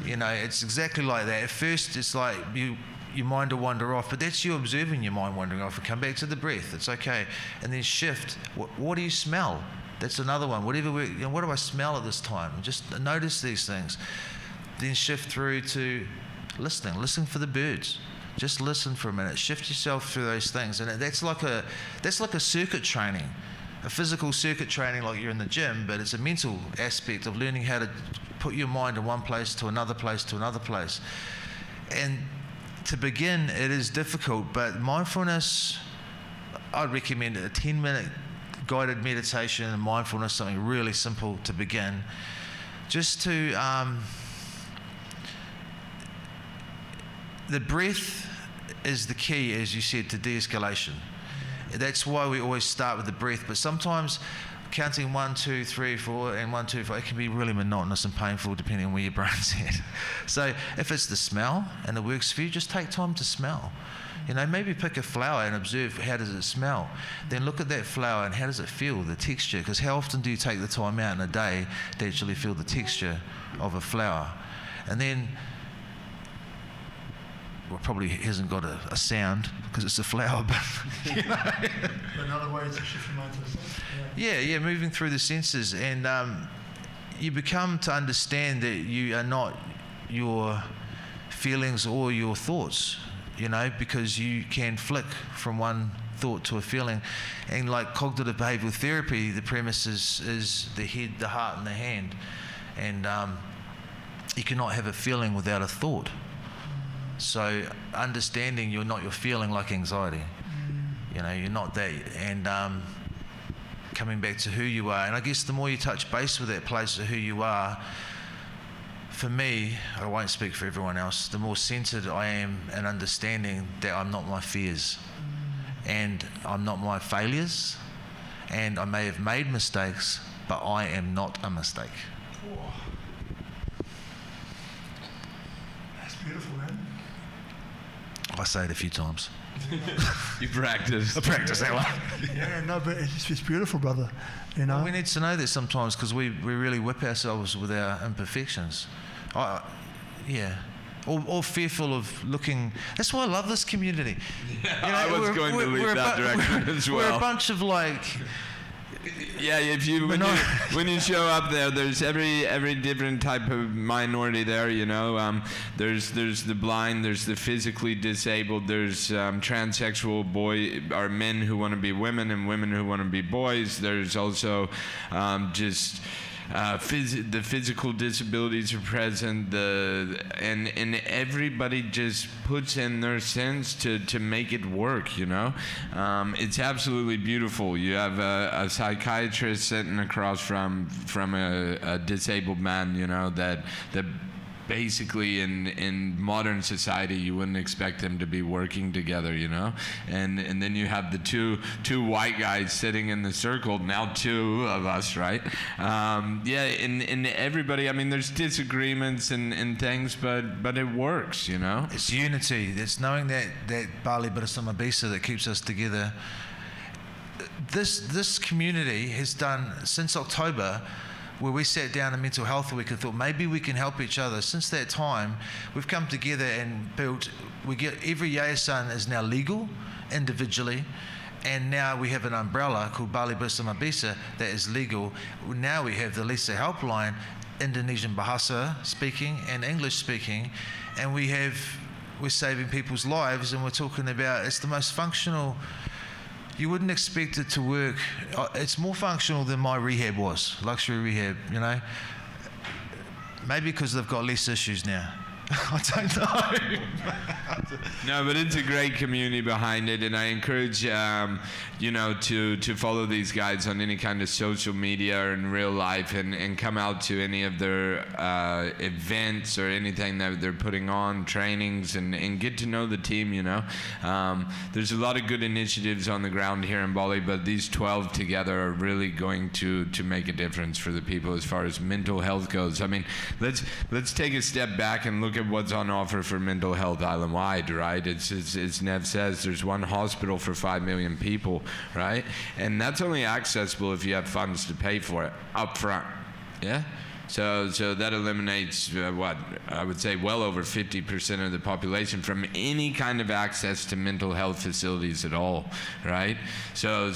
You know, it's exactly like that. At first, it's like your mind will wander off, but that's you observing your mind wandering off, and come back to the breath. It's okay. And then shift. What do you smell? That's another one. What do I smell at this time? Just notice these things. Then shift through to listening for the birds. Just listen for a minute. Shift yourself through those things, and that's like a circuit training, a physical circuit training, like you're in the gym. But it's a mental aspect of learning how to put your mind in one place to another place to another place. And to begin, it is difficult, but mindfulness, I'd recommend a 10-minute guided meditation and mindfulness, something really simple to begin, just to. The breath is the key, as you said, to de-escalation. That's why we always start with the breath. But sometimes counting 1, 2, 3, 4, and 1, 2, 4, it can be really monotonous and painful depending on where your brain's at. So if it's the smell and it works for you, just take time to smell. You know, maybe pick a flower and observe how does it smell. Then look at that flower and how does it feel, the texture. Because how often do you take the time out in a day to actually feel the texture of a flower? And then, well, probably hasn't got a sound because it's a flower, but you know. Another way is to shift your mind to the sense. Yeah, moving through the senses, and you become to understand that you are not your feelings or your thoughts, you know, because you can flick from one thought to a feeling. And like cognitive behavioral therapy, the premise is the head, the heart, and the hand, and you cannot have a feeling without a thought. So understanding you're not your feeling, like anxiety, you know, you're not that, and coming back to who you are. And I guess the more you touch base with that place of who you are, for me, I won't speak for everyone else, the more centered I am in understanding that I'm not my fears, and I'm not my failures, and I may have made mistakes, but I am not a mistake. Whoa. That's beautiful, man. I say it a few times. You practice. I practice that one. Yeah, no, but it's beautiful, brother. You know. Well, we need to know that sometimes, because we really whip ourselves with our imperfections. Or fearful of looking. That's why I love this community. Yeah, you know, I was going to lead that direction as well. We're a bunch of like. Yeah, when you show up there, there's every different type of minority there. You know, there's the blind, there's the physically disabled, there's transsexual men who want to be women and women who want to be boys. There's also the physical disabilities are present, and everybody just puts in their sense to make it work, you know. It's absolutely beautiful. You have a psychiatrist sitting across from a disabled man, you know, that basically in modern society you wouldn't expect them to be working together, you know. And then you have the two white guys sitting in the circle, now two of us, right? And everybody, I mean, there's disagreements and things, but it works, you know. It's unity. It's knowing that Bali Bersama Bisa that keeps us together. This community has done since October, where we sat down in Mental Health Week and thought maybe we can help each other. Since that time, we've come together and built. Every yayasan is now legal individually, and now we have an umbrella called Bali Bersama Bisa that is legal. Now we have the Lisa helpline, Indonesian Bahasa speaking and English speaking, and we're saving people's lives, and we're talking about it's the most functional. You wouldn't expect it to work. It's more functional than my rehab was, luxury rehab, you know. Maybe because they've got less issues now. I don't know. No, but it's a great community behind it, and I encourage to follow these guys on any kind of social media or in real life, and come out to any of their events or anything that they're putting on, trainings, and get to know the team, you know. There's a lot of good initiatives on the ground here in Bali, but these 12 together are really going to make a difference for the people as far as mental health goes. I mean, let's take a step back and look at what's on offer for mental health island-wide, right? It's Nev says, there's one hospital for 5 million people, right? And that's only accessible if you have funds to pay for it up front, yeah? So that eliminates what I would say well over 50% of the population from any kind of access to mental health facilities at all, right? So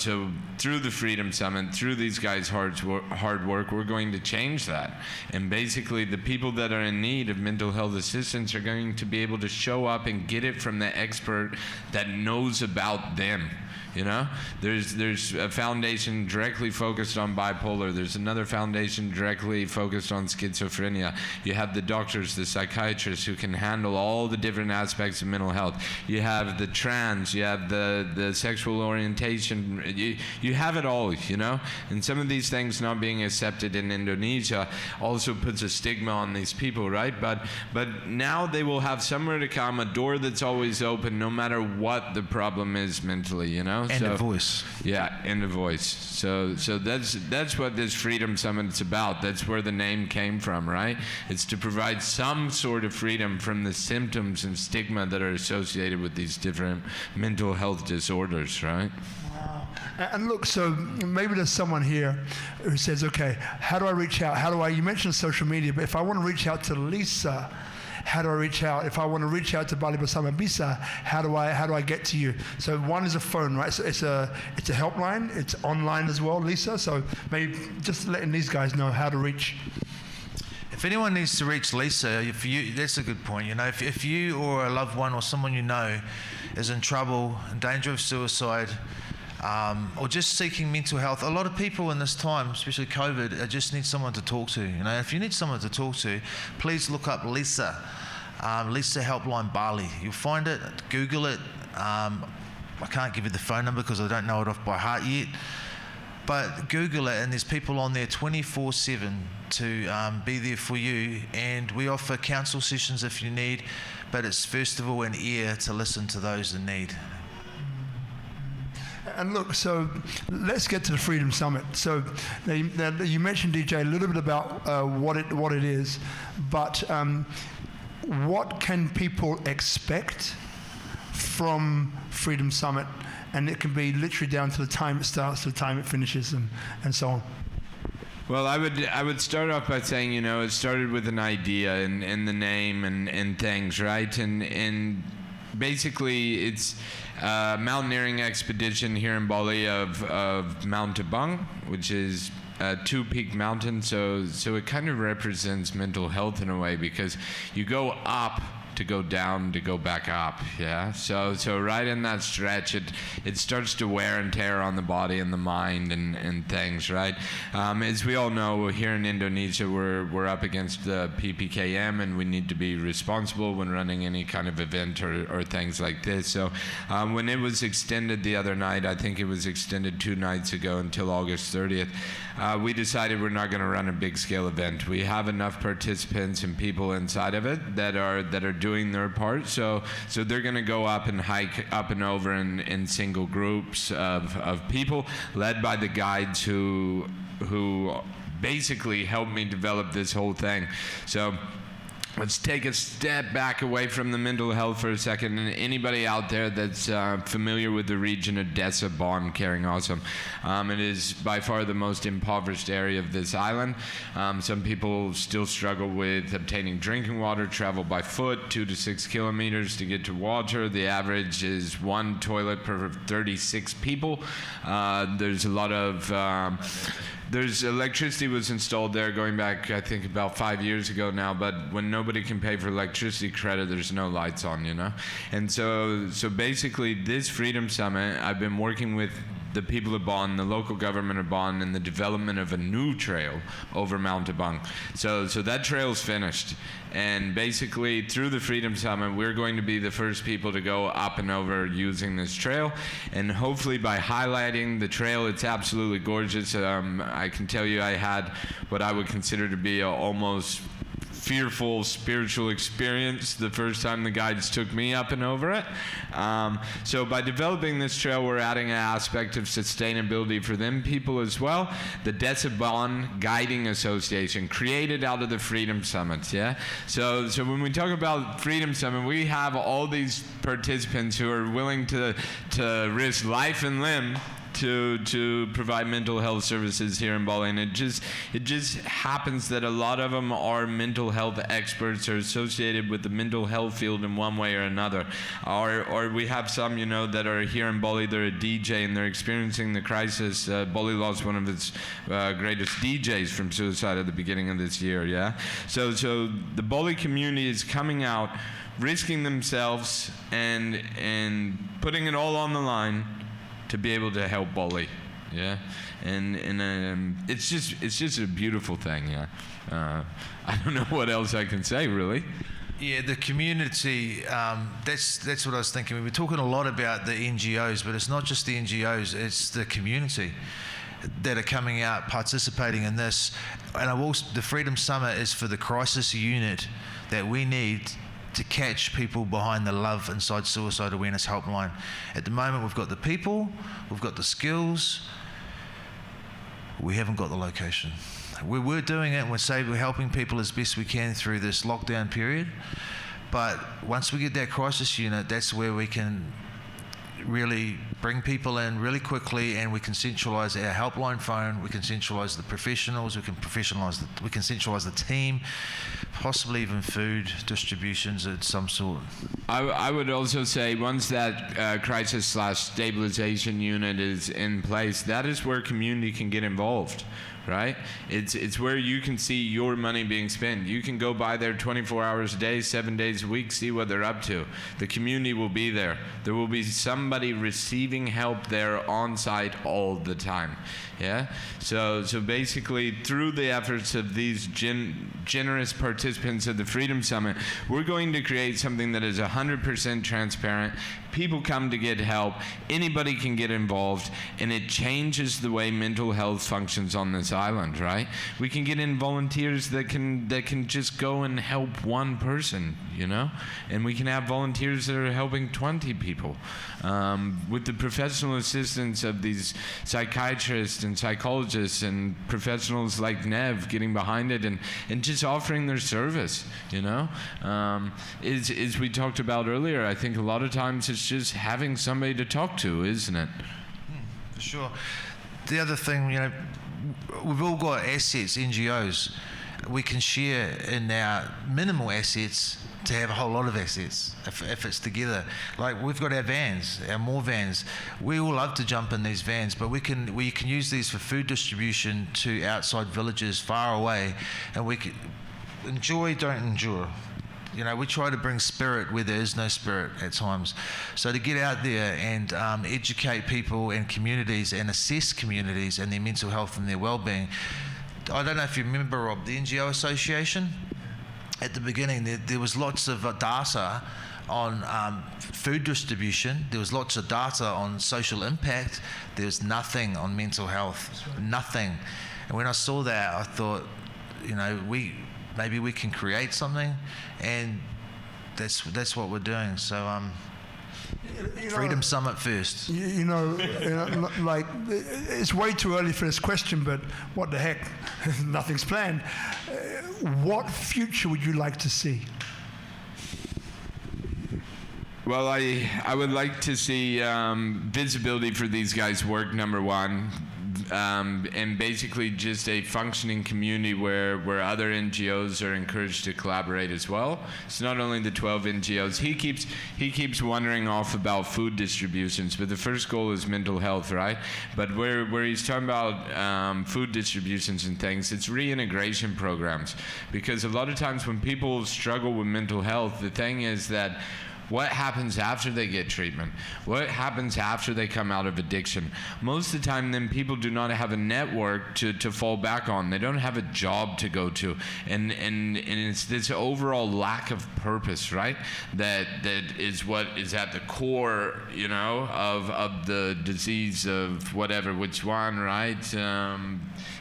through the Freedom Summit, through these guys' hard work, we're going to change that. And basically, the people that are in need of mental health assistance are going to be able to show up and get it from the expert that knows about them. You know, there's a foundation directly focused on bipolar. There's another foundation directly focused on schizophrenia. You have the doctors, the psychiatrists who can handle all the different aspects of mental health. You have the trans, you have the sexual orientation. You have it all, you know. And some of these things not being accepted in Indonesia also puts a stigma on these people, right? But now they will have somewhere to come, a door that's always open, no matter what the problem is mentally, you know. And a voice. Yeah, and a voice. So that's what this Freedom Summit's about. That's where the name came from, right? It's to provide some sort of freedom from the symptoms and stigma that are associated with these different mental health disorders, right? Wow. And look, so maybe there's someone here who says, okay, how do I reach out? You mentioned social media, but if I want to reach out to Lisa, how do I reach out? If I want to reach out to Bali Bersama Bisa, how do I get to you? So one is a phone, right? So it's a helpline. It's online as well, Lisa. So maybe just letting these guys know how to reach. If anyone needs to reach Lisa, that's a good point. You know, if you or a loved one or someone you know is in trouble, in danger of suicide, or just seeking mental health. A lot of people in this time, especially COVID, just need someone to talk to. You know, if you need someone to talk to, please look up Lisa, Lisa Helpline Bali. You'll find it. Google it. I can't give you the phone number because I don't know it off by heart yet. But Google it, and there's people on there 24/7 to be there for you. And we offer counsel sessions if you need, but it's first of all an ear to listen to those in need. And look, so let's get to the Freedom Summit. So now you mentioned, DJ, a little bit about what it is, but what can people expect from Freedom Summit? And it can be literally down to the time it starts to the time it finishes, and so on. Well, I would start off by saying, you know, it started with an idea and the name and things, right? And basically it's a mountaineering expedition here in Bali of Mount Abang, which is a two-peak mountain. So it kind of represents mental health in a way, because you go up to go down, to go back up. Yeah. So right in that stretch, it starts to wear and tear on the body and the mind and things. Right. As we all know, here in Indonesia, we're up against the PPKM, and we need to be responsible when running any kind of event or things like this. So when it was extended the other night, I think it was extended 2 nights ago until August 30th, we decided we're not going to run a big scale event. We have enough participants and people inside of it that are doing their part. So they're going to go up and hike up and over in single groups of people led by the guides who basically helped me develop this whole thing. So let's take a step back away from the mental health for a second. And anybody out there that's familiar with the region of Desa, Bon, Karangasem, it is by far the most impoverished area of this island. Some people still struggle with obtaining drinking water, travel by foot 2 to 6 kilometers to get to water. The average is 1 toilet per 36 people. There's a lot of there's electricity was installed there going back, I think, about 5 years ago now, but when nobody can pay for electricity credit, there's no lights on, you know? And so basically this Freedom Summit, I've been working with the people of Bonn, the local government of Bonn, and the development of a new trail over Mount Abang. So that trail's finished. And basically, through the Freedom Summit, we're going to be the first people to go up and over using this trail. And hopefully by highlighting the trail, it's absolutely gorgeous. I can tell you I had what I would consider to be a almost fearful spiritual experience the first time the guides took me up and over it. So by developing this trail, we're adding an aspect of sustainability for them people as well. The Desa Bon Guiding Association, created out of the Freedom Summit. Yeah. So when we talk about Freedom Summit, we have all these participants who are willing to risk life and limb to provide mental health services here in Bali, and it just happens that a lot of them are mental health experts or associated with the mental health field in one way or another, or we have some, you know, that are here in Bali. They're a DJ and they're experiencing the crisis. Bali lost one of its greatest DJs from suicide at the beginning of this year. Yeah, so the Bali community is coming out, risking themselves and putting it all on the line to be able to help Bali, yeah, and it's just a beautiful thing, yeah. I don't know what else I can say, really. Yeah, the community, that's what I was thinking. We were talking a lot about the NGOs, but it's not just the NGOs, it's the community that are coming out, participating in this. And the Freedom Summit is for the crisis unit that we need to catch people behind the Love Inside Suicide Awareness Helpline. At the moment, we've got the people, we've got the skills, we haven't got the location. We're doing it, and we're helping people as best we can through this lockdown period. But once we get that crisis unit, that's where we can really bring people in really quickly, and we can centralize our helpline phone, we can centralize the professionals, we can centralize the team, possibly even food distributions of some sort. I would also say once that crisis/stabilization unit is in place, that is where community can get involved. Right? It's where you can see your money being spent. You can go by there 24 hours a day, 7 days a week, see what they're up to. The community will be there. There will be somebody receiving help there on site all the time. Yeah? So basically, through the efforts of these generous participants of the Freedom Summit, we're going to create something that is 100% transparent. People come to get help. Anybody can get involved, and it changes the way mental health functions on this island, right? We can get in volunteers that can just go and help one person, you know? And we can have volunteers that are helping 20 people. With the professional assistance of these psychiatrists and psychologists and professionals like Nev getting behind it and just offering their service, you know? As we talked about earlier, I think a lot of times it's just having somebody to talk to, isn't it? For sure. The other thing, you know, we've all got assets, NGOs. We can share in our minimal assets to have a whole lot of assets if it's together. Like we've got our vans, our more vans. We all love to jump in these vans, but we can use these for food distribution to outside villages far away, and we can enjoy, don't endure. You know, we try to bring spirit where there is no spirit at times. So to get out there and educate people and communities and assess communities and their mental health and their well-being. I don't know if you remember, Rob, the NGO Association. At the beginning, there was lots of data on food distribution. There was lots of data on social impact. There was nothing on mental health, nothing. And when I saw that, I thought, you know, maybe we can create something, and that's what we're doing. So Freedom Summit first. Like, it's way too early for this question, but what the heck? Nothing's planned. What future would you like to see? Well, I would like to see visibility for these guys' work, number one, and basically just a functioning community where other NGOs are encouraged to collaborate as well. It's not only the 12 NGOs. He keeps wondering off about food distributions, but the first goal is mental health, right? But where he's talking about food distributions and things, it's reintegration programs. Because a lot of times when people struggle with mental health, the thing is that what happens after they get treatment? What happens after they come out of addiction? Most of the time, then, people do not have a network to fall back on. They don't have a job to go to. And it's this overall lack of purpose, right? That is what is at the core, you know, of the disease of whatever, which one, right?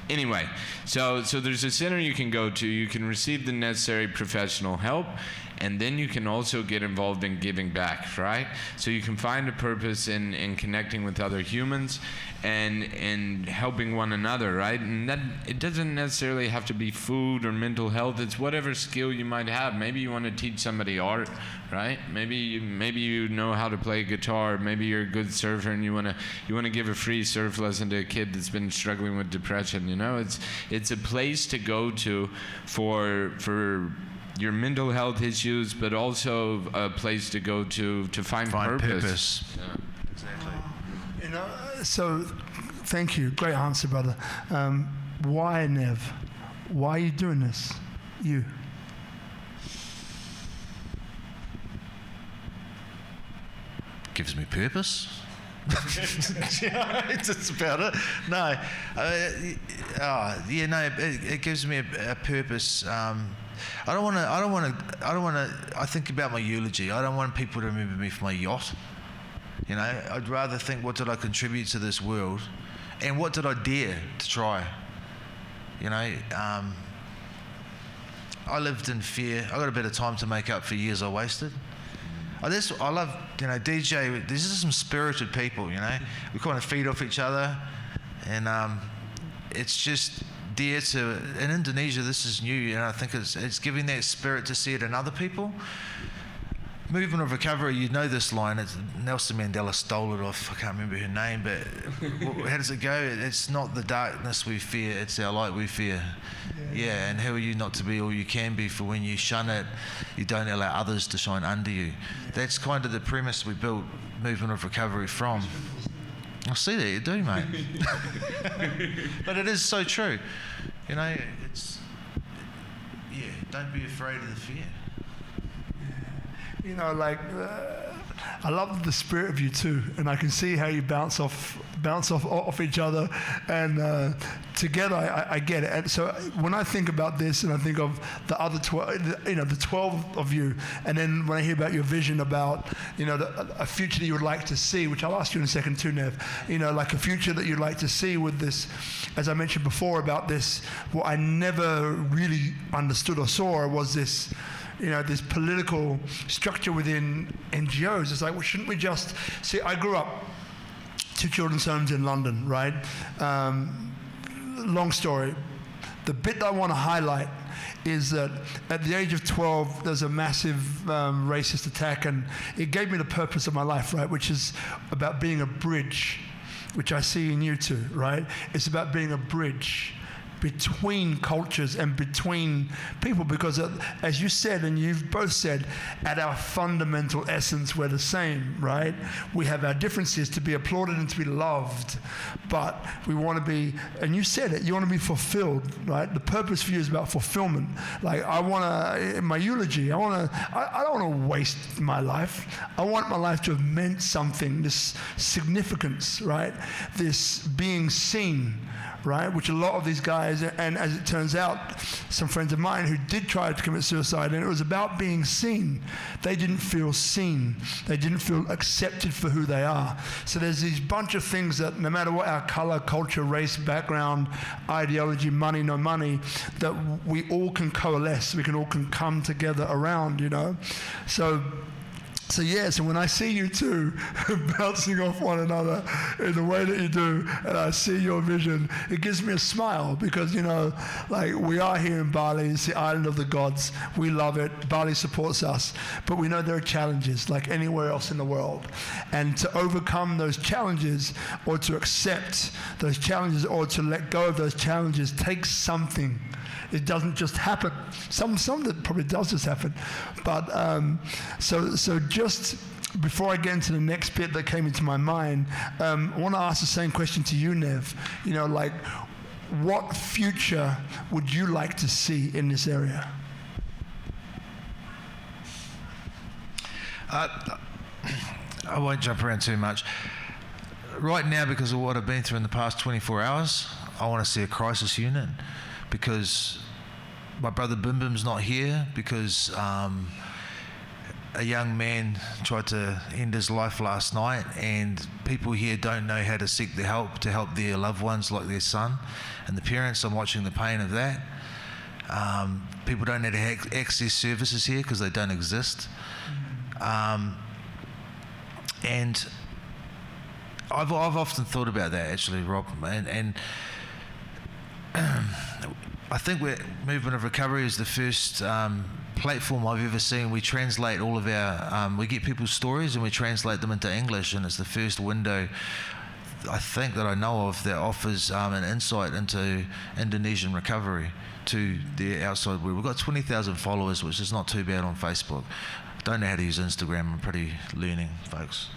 Anyway, so there's a center you can go to. You can receive the necessary professional help. And then you can also get involved in giving back, right? So you can find a purpose in connecting with other humans and helping one another, right? And that it doesn't necessarily have to be food or mental health. It's whatever skill you might have. Maybe you want to teach somebody art, right? Maybe you know how to play guitar. Maybe you're a good surfer and you want to give a free surf lesson to a kid that's been struggling with depression. You know, it's a place to go to for your mental health issues, but also a place to go to find purpose. Yeah. Exactly. So thank you. Great answer, brother. Why, Nev? Why are you doing this? You. Gives me purpose. It's about it. No. It gives me a purpose. I think about my eulogy. I don't want people to remember me for my yacht. You know, I'd rather think, what did I contribute to this world, and what did I dare to try? You know, I lived in fear. I got a bit of time to make up for years I wasted. I love, you know, DJ. These are some spirited people. You know, we kind of feed off each other, and it's just. Dear to in Indonesia, this is new, and I think it's giving that spirit to see it in other people. Movement of recovery, you know this line. It's Nelson Mandela stole it off. I can't remember her name, but how does it go? It's not the darkness we fear; it's our light we fear. Yeah, and who are you not to be all you can be? For when you shun it, you don't allow others to shine under you. That's kind of the premise we built movement of recovery from. I see that you do, mate. But it is so true. You know, don't be afraid of the fear. You know, like, I love the spirit of you too, and I can see how you bounce off each other, and together I get it. And so when I think about this, and I think of the other 12, you know, the 12 of you, and then when I hear about your vision about, you know, a future that you would like to see, which I'll ask you in a second too, Nev, you know, like a future that you'd like to see with this, as I mentioned before about this, what I never really understood or saw was this, you know, this political structure within NGOs. It's like, well, shouldn't we just see? I grew up 2 children's homes in London, right? Long story. The bit that I want to highlight is that at the age of 12, there's a massive racist attack, and it gave me the purpose of my life, right? Which is about being a bridge, which I see in you too, right? It's about being a bridge between cultures and between people, because as you said, and you've both said, at our fundamental essence, we're the same, right? We have our differences to be applauded and to be loved, but we want to be, and you said it, you want to be fulfilled, right? The purpose for you is about fulfillment. Like I want to, in my eulogy, I don't want to waste my life. I want my life to have meant something, this significance, right? This being seen, right? Which a lot of these guys, and as it turns out, some friends of mine who did try to commit suicide, and it was about being seen. They didn't feel seen. They didn't feel accepted for who they are. So there's these bunch of things that no matter what our color, culture, race, background, ideology, money, no money, that we all can coalesce. We can all can come together around, you know? So when I see you two bouncing off one another in the way that you do, and I see your vision, it gives me a smile because, you know, like we are here in Bali, it's the island of the gods. We love it. Bali supports us. But we know there are challenges like anywhere else in the world. And to overcome those challenges or to accept those challenges or to let go of those challenges takes something. It doesn't just happen. Some that probably does just happen. But so just before I get into the next bit that came into my mind, I want to ask the same question to you, Nev. You know, like, what future would you like to see in this area? I won't jump around too much. Right now, because of what I've been through in the past 24 hours, I want to see a crisis unit. Because my brother Bim Bim's not here, because a young man tried to end his life last night, and people here don't know how to seek the help to help their loved ones like their son. And the parents, I'm watching the pain of that. People don't know how to access services here because they don't exist. And I've often thought about that, actually, Rob, and I think Movement of Recovery is the first platform I've ever seen. We translate all of our, we get people's stories and we translate them into English, and it's the first window, I think, that I know of that offers an insight into Indonesian recovery to the outside world. We've got 20,000 followers, which is not too bad on Facebook. Don't know how to use Instagram. I'm pretty learning, folks.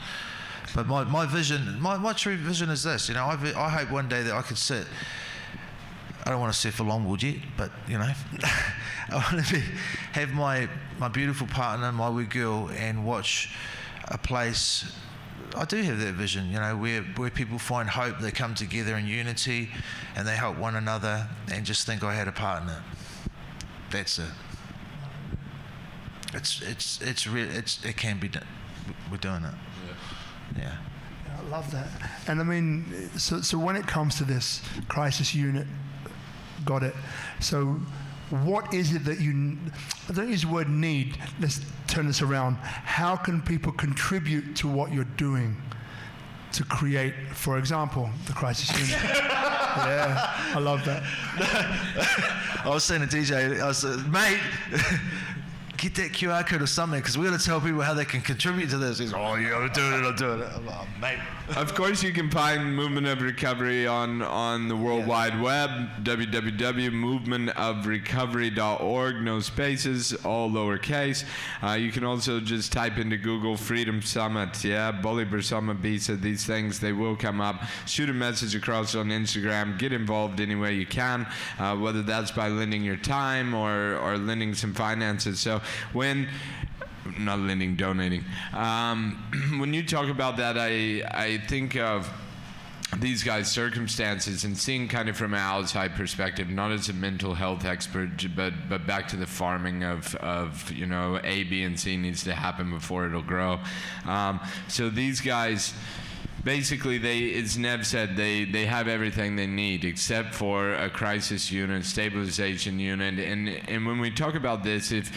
But my vision, my true vision is this. You know, I hope one day that I could sit. I don't want to surf a longboard yet, but you know, I want to have my beautiful partner, my wee girl, and watch a place. I do have that vision, you know, where people find hope, they come together in unity, and they help one another, and just think I had a partner. That's it. It's real. It can be done. We're doing it. Yeah. I love that. And I mean, so when it comes to this crisis unit. Got it. So what is it that you, I don't use the word need, let's turn this around. How can people contribute to what you're doing to create, for example, the crisis unit? Yeah, I love that. I was saying to DJ, I was mate, get that QR code or something, because we're going to tell people how they can contribute to this. He's like, oh yeah, I'm doing it. I'm like, oh, mate. Of course, you can find Movement of Recovery on the World Wide Web, www.movementofrecovery.org, no spaces, all lowercase. You can also just type into Google Freedom Summit, Bali Bersama Bisa, these things, they will come up. Shoot a message across on Instagram, get involved any way you can, whether that's by lending your time or lending some finances. So not lending, donating. When you talk about that, I think of these guys' circumstances and seeing kind of from an outside perspective, not as a mental health expert, but back to the farming of you know, A, B, and C needs to happen before it'll grow. So these guys, basically, as Nev said, they have everything they need except for a crisis unit, stabilization unit. And when we talk about this, if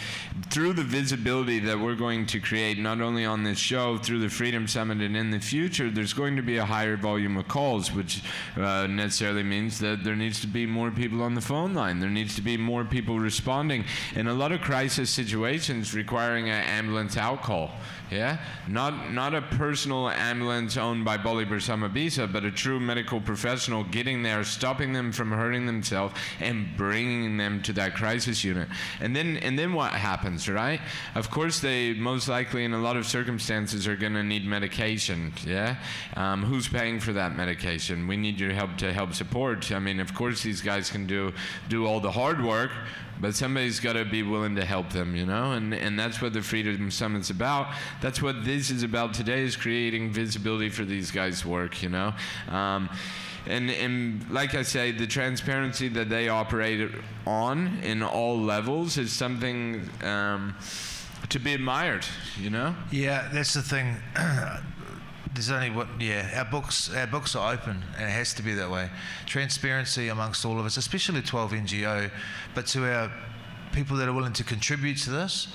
through the visibility that we're going to create, not only on this show, through the Freedom Summit and in the future, there's going to be a higher volume of calls, which necessarily means that there needs to be more people on the phone line. There needs to be more people responding. In a lot of crisis situations requiring an ambulance out call. Yeah, not a personal ambulance owned by by Bali Bersama Bisa, but a true medical professional getting there, stopping them from hurting themselves, and bringing them to that crisis unit. And then what happens, right? Of course, they most likely, in a lot of circumstances, are going to need medication. Yeah, who's paying for that medication? We need your help to help support. I mean, of course, these guys can do all the hard work, but somebody's got to be willing to help them, you know, and that's what the Freedom Summit's about. That's what this is about today, is creating visibility for these guys' work, you know. And like I say, the transparency that they operate on in all levels is something to be admired, you know. Yeah, that's the thing. There's only our books are open, and it has to be that way. Transparency amongst all of us, especially 12 NGO, but to our people that are willing to contribute to this.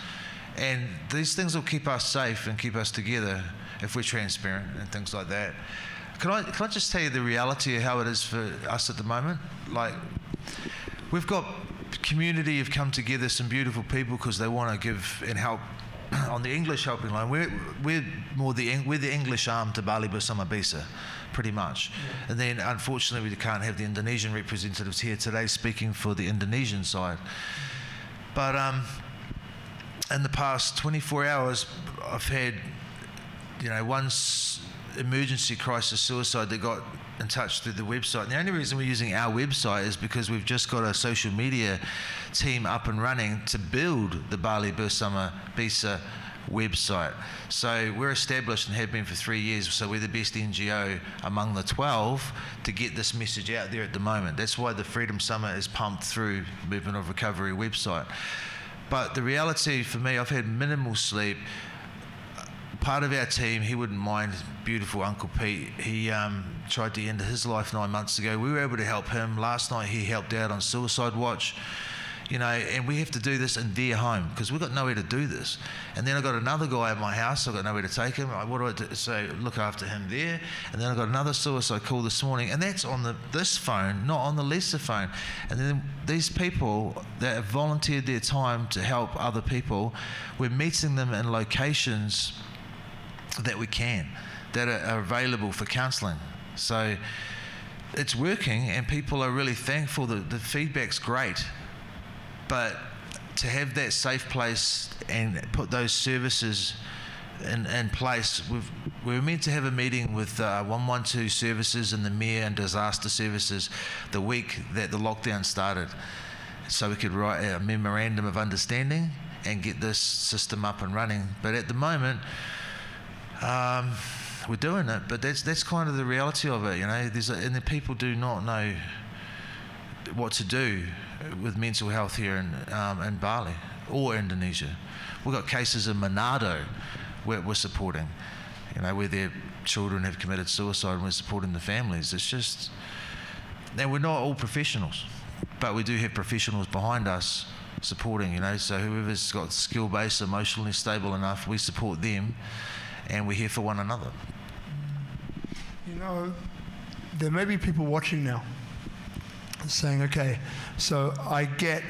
And these things will keep us safe and keep us together if we're transparent and things like that. Can I just tell you the reality of how it is for us at the moment? Like, we've got community have come together, some beautiful people, because they want to give and help on the English helping line. We're the English arm to Bali Bersama Bisa, pretty much. Yeah. And then unfortunately we can't have the Indonesian representatives here today speaking for the Indonesian side. But in the past 24 hours, I've had, you know, one emergency crisis suicide that got in touch through the website. And the only reason we're using our website is because we've just got a social media team up and running to build the Bali Bersama Bisa website. So we're established and have been for 3 years, so we're the best NGO among the 12 to get this message out there at the moment. That's why the Freedom Summit is pumped through Movement of Recovery website. But the reality for me, I've had minimal sleep. Part of our team, he wouldn't mind, beautiful Uncle Pete, he tried to end his life 9 months ago. We were able to help him. Last night he helped out on Suicide Watch, you know, and we have to do this in their home because we've got nowhere to do this. And then I got another guy at my house, I've got nowhere to take him. What do I do? So look after him there. And then I got another suicide call this morning, and that's on this phone, not on the lesser phone. And then these people that have volunteered their time to help other people, we're meeting them in locations that we can, that are available for counselling. So it's working, and people are really thankful. The feedback's great, but to have that safe place and put those services in place, we were meant to have a meeting with 112 services and the mayor and disaster services the week that the lockdown started, so we could write a memorandum of understanding and get this system up and running. But at the moment, we're doing it, but that's kind of the reality of it, you know. And the people do not know what to do with mental health here in Bali or Indonesia. We've got cases in Manado where we're supporting, you know, where their children have committed suicide, and we're supporting the families. It's just, and we're not all professionals, but we do have professionals behind us supporting, you know. So whoever's got skill base, emotionally stable enough, we support them. And we're here for one another. You know, there may be people watching now saying, okay, so I get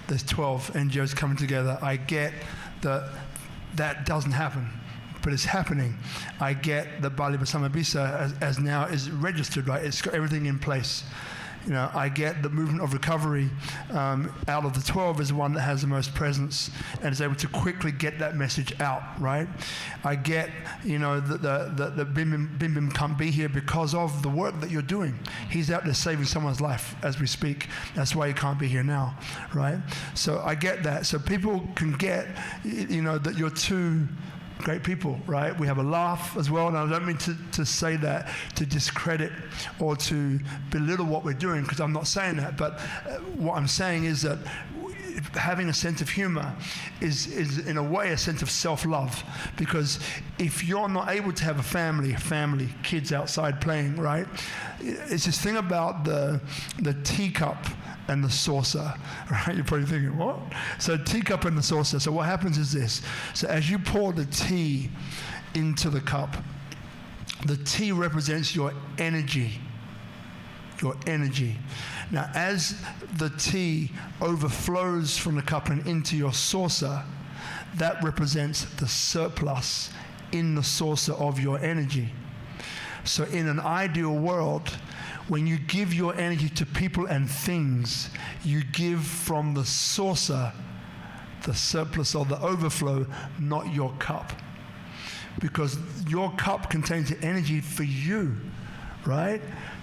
there's 12 NGOs coming together. I get that doesn't happen, but it's happening. I get that Bali Bersama Bisa as now is registered, right? It's got everything in place. You know, I get the Movement of Recovery out of the 12 is the one that has the most presence and is able to quickly get that message out, right? I get, you know, the Bim Bim can't be here because of the work that you're doing. He's out there saving someone's life as we speak. That's why he can't be here now, right? So I get that. So people can get, you know, that you're two great people, right? We have a laugh as well, and I don't mean to say that to discredit or to belittle what we're doing, because I'm not saying that, but what I'm saying is that having a sense of humor is in a way a sense of self-love, because if you're not able to have a family, kids outside playing, right? It's this thing about the teacup and the saucer, right? You're probably thinking, what? So teacup and the saucer. So what happens is this. So as you pour the tea into the cup, the tea represents your energy. Your energy. Now, as the tea overflows from the cup and into your saucer, that represents the surplus in the saucer of your energy. So in an ideal world, when you give your energy to people and things, you give from the saucer, the surplus or the overflow, not your cup. Because your cup contains the energy for you, right?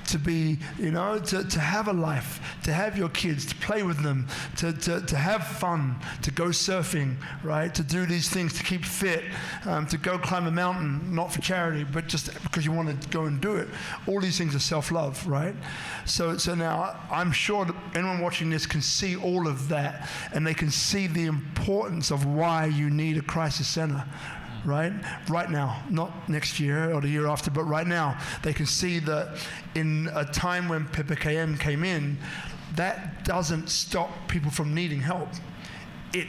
To be, to have a life, to have your kids, to play with them, to have fun, to go surfing, right? To do these things, to keep fit, to go climb a mountain, not for charity, but just because you want to go and do it. All these things are self-love, right? So now I'm sure that anyone watching this can see all of that, and they can see the importance of why you need a crisis center. Right now, not next year or the year after, but right now, they can see that in a time when PPKM came in, that doesn't stop people from needing help. It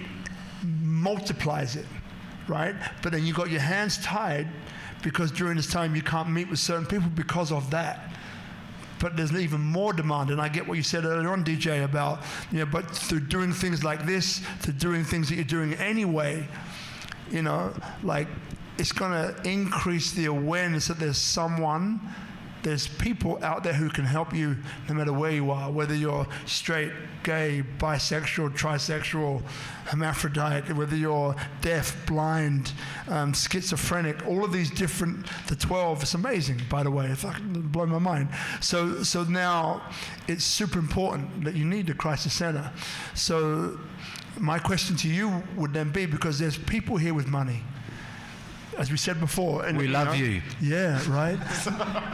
multiplies it, right? But then you got your hands tied because during this time you can't meet with certain people because of that. But there's even more demand, and I get what you said earlier on, DJ, about, but through doing things like this, to doing things that you're doing anyway, it's going to increase the awareness that there's people out there who can help you no matter where you are, whether you're straight, gay, bisexual, trisexual, hermaphrodite, whether you're deaf, blind, schizophrenic, all of these different, the 12, it's amazing, by the way, it blow my mind. So now it's super important that you need a crisis center. So my question to you would then be, because there's people here with money, as we said before. And we love you. Yeah, right?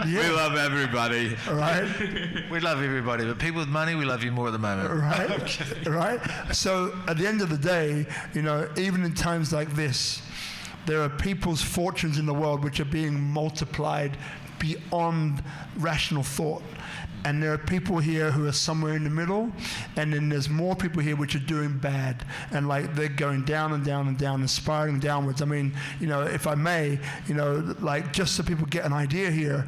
Yeah. We love everybody. Right? We love everybody, but people with money, we love you more at the moment. Right? Right? So at the end of the day, even in times like this, there are people's fortunes in the world which are being multiplied beyond rational thought. And there are people here who are somewhere in the middle, and then there's more people here which are doing bad, and they're going down and down and down and spiraling downwards. I mean, if I may, just so people get an idea here,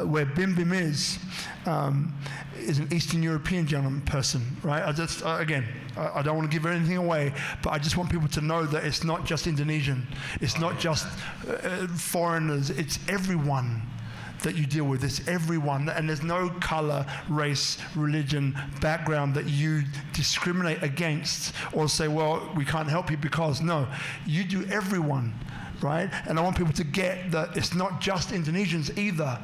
where Bim Bim is an Eastern European person, right? I don't want to give anything away, but I just want people to know that it's not just Indonesian, it's not just foreigners, it's everyone that you deal with. It's everyone, and there's no color, race, religion, background that you discriminate against or say, well, we can't help you because, no, you do everyone, right? And I want people to get that it's not just Indonesians either.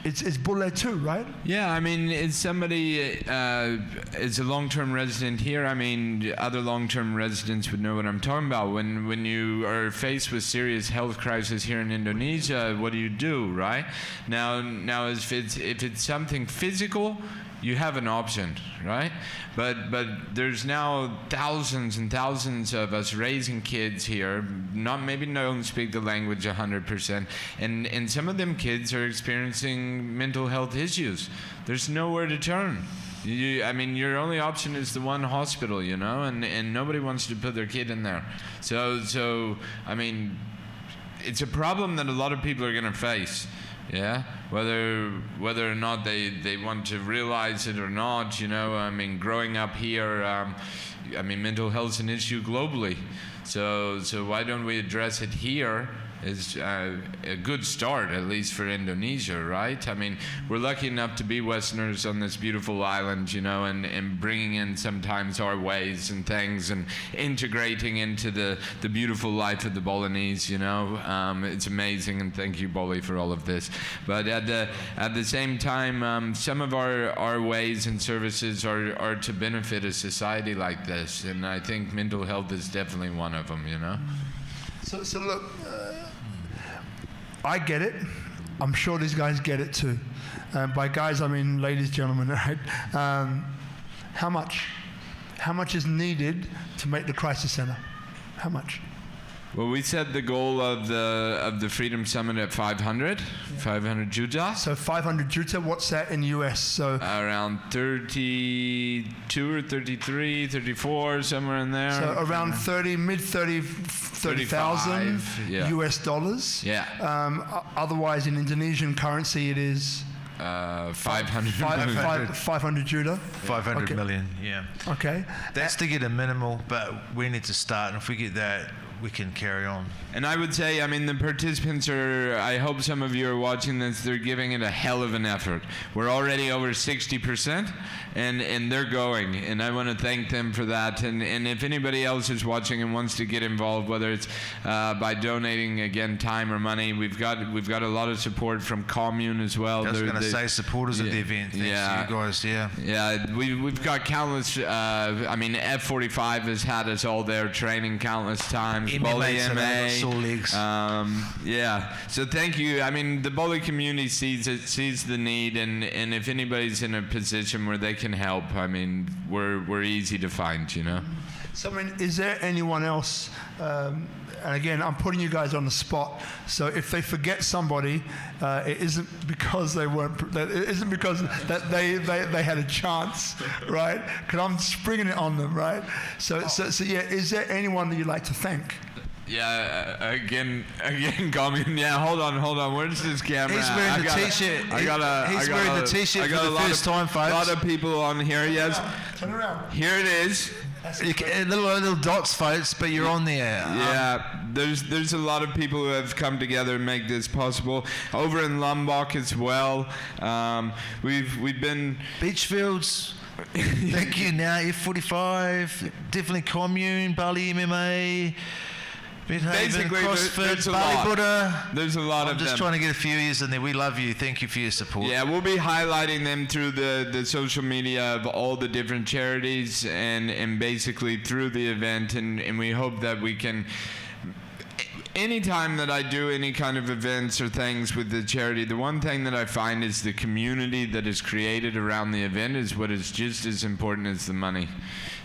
It's Bule too, right? Yeah, I mean, it's somebody, is a long-term resident here. I mean, other long-term residents would know what I'm talking about. When you are faced with serious health crisis here in Indonesia, what do, right? Now, if it's something physical, you have an option, right? But there's now thousands and thousands of us raising kids here, maybe don't speak the language 100%, and some of them kids are experiencing mental health issues. There's nowhere to turn. Your only option is the one hospital, and nobody wants to put their kid in there. So it's a problem that a lot of people are going to face. Yeah, whether or not they want to realize it or not, growing up here, mental health is an issue globally. So why don't we address it here? Is a good start, at least for Indonesia, right? We're lucky enough to be Westerners on this beautiful island, and bringing in sometimes our ways and things and integrating into the beautiful life of the Balinese, It's amazing, and thank you, Bali, for all of this. But at the same time, some of our ways and services are to benefit a society like this, and I think mental health is definitely one of them, So look, I get it. I'm sure these guys get it too. By guys, I mean ladies, gentlemen, right? How much? How much is needed to make the crisis center? How much? Well, we set the goal of the Freedom Summit at 500 juta. So 500 juta, what's that in US? So around 32 or 33, 34, somewhere in there. So around 30,000 US dollars. Yeah. Otherwise, in Indonesian currency, it is 500 500 juta. 500 million, yeah. Okay. That's to get a minimal, but we need to start, and if we get that, we can carry on. And I would say, I mean, the participants are, I hope some of you are watching this, they're giving it a hell of an effort. We're already over 60%, and they're going, and I want to thank them for that. And if anybody else is watching and wants to get involved, whether it's by donating, again, time or money, we've got a lot of support from Commune as well. I was going to say supporters of the event. Thanks to you guys, Yeah, we've got countless, I mean, F45 has had us all there training countless times. Bali MA. Sore legs. Yeah, so thank you. I mean, the Bali community sees the need, and if anybody's in a position where they can help, I mean, we're easy to find, you know. So, I mean, is there anyone else? And again, I'm putting you guys on the spot. So if they forget somebody, it isn't because they weren't. It isn't because that they had a chance, right? Because I'm springing it on them, right? So yeah. Is there anyone that you'd like to thank? Yeah, again, Commune. Yeah, hold on. Where's this camera? He's wearing the t-shirt. He's wearing the t-shirt for the first time, folks. A lot of people on here. Yes. Turn around. Here it is. Little dots, folks, but you're on there. Yeah, there's a lot of people who have come together to make this possible. Over in Lombok as well. We've been Beachfields. Thank you. Now F45, definitely Commune, Bali MMA. Basically, there's a Bali lot. Buddha. There's a lot of them. I'm just trying to get a few years in there. We love you. Thank you for your support. Yeah, we'll be highlighting them through the social media of all the different charities and basically through the event. And we hope that we can... Anytime that I do any kind of events or things with the charity, the one thing that I find is the community that is created around the event is what is just as important as the money.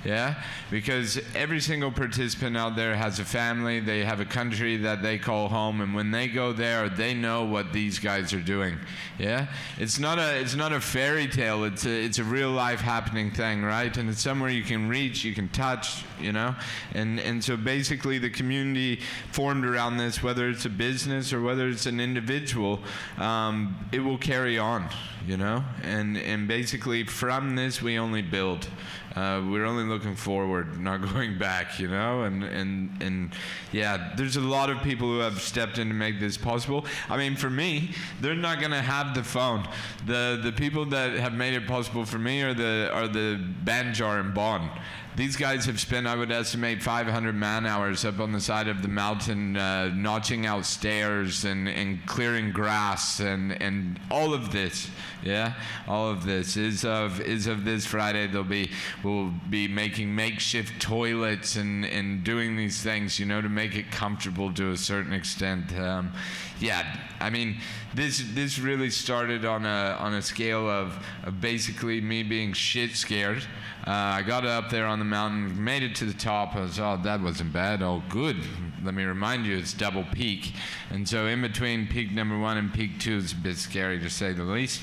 Yeah, because every single participant out there has a family, they have a country that they call home, and when they go there, they know what these guys are doing. Yeah, it's not a fairy tale. It's a real life happening thing, right? And it's somewhere you can reach, you can touch, you know. And so basically, the community formed around this, whether it's a business or whether it's an individual, it will carry on, you know. And basically, from this, we only build. We're only looking forward, not going back, you know, and yeah, there's a lot of people who have stepped in to make this possible. I mean, for me, they're not going to have the phone. The people that have made it possible for me are the Banjar in Bonn. These guys have spent, I would estimate, 500 man-hours up on the side of the mountain, notching out stairs and clearing grass and all of this. Yeah, all of this is of this Friday. We'll be making makeshift toilets and doing these things, you know, to make it comfortable to a certain extent. Yeah, I mean, this really started on a scale of basically me being shit scared. I got up there on the mountain, made it to the top. I was, oh, that wasn't bad. Oh, good. Let me remind you, it's double peak. And so in between peak number 1 and peak 2 is a bit scary, to say the least.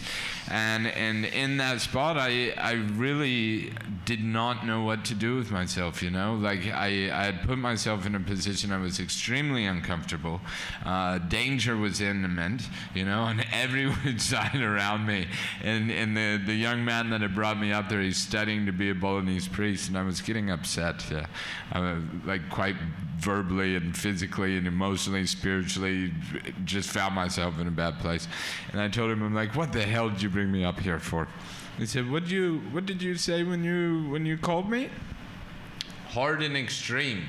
And in that spot, I really did not know what to do with myself, you know? Like, I had put myself in a position I was extremely uncomfortable. Danger was imminent, you know, on every side around me. And the young man that had brought me up there, he's studying to be a Balinese priest, and I was getting upset. I was, like, quite verbally and physically and emotionally, spiritually, just found myself in a bad place. And I told him, I'm like, what the hell did you bring me up here for? He said, what did you say when you called me? Hard and extreme.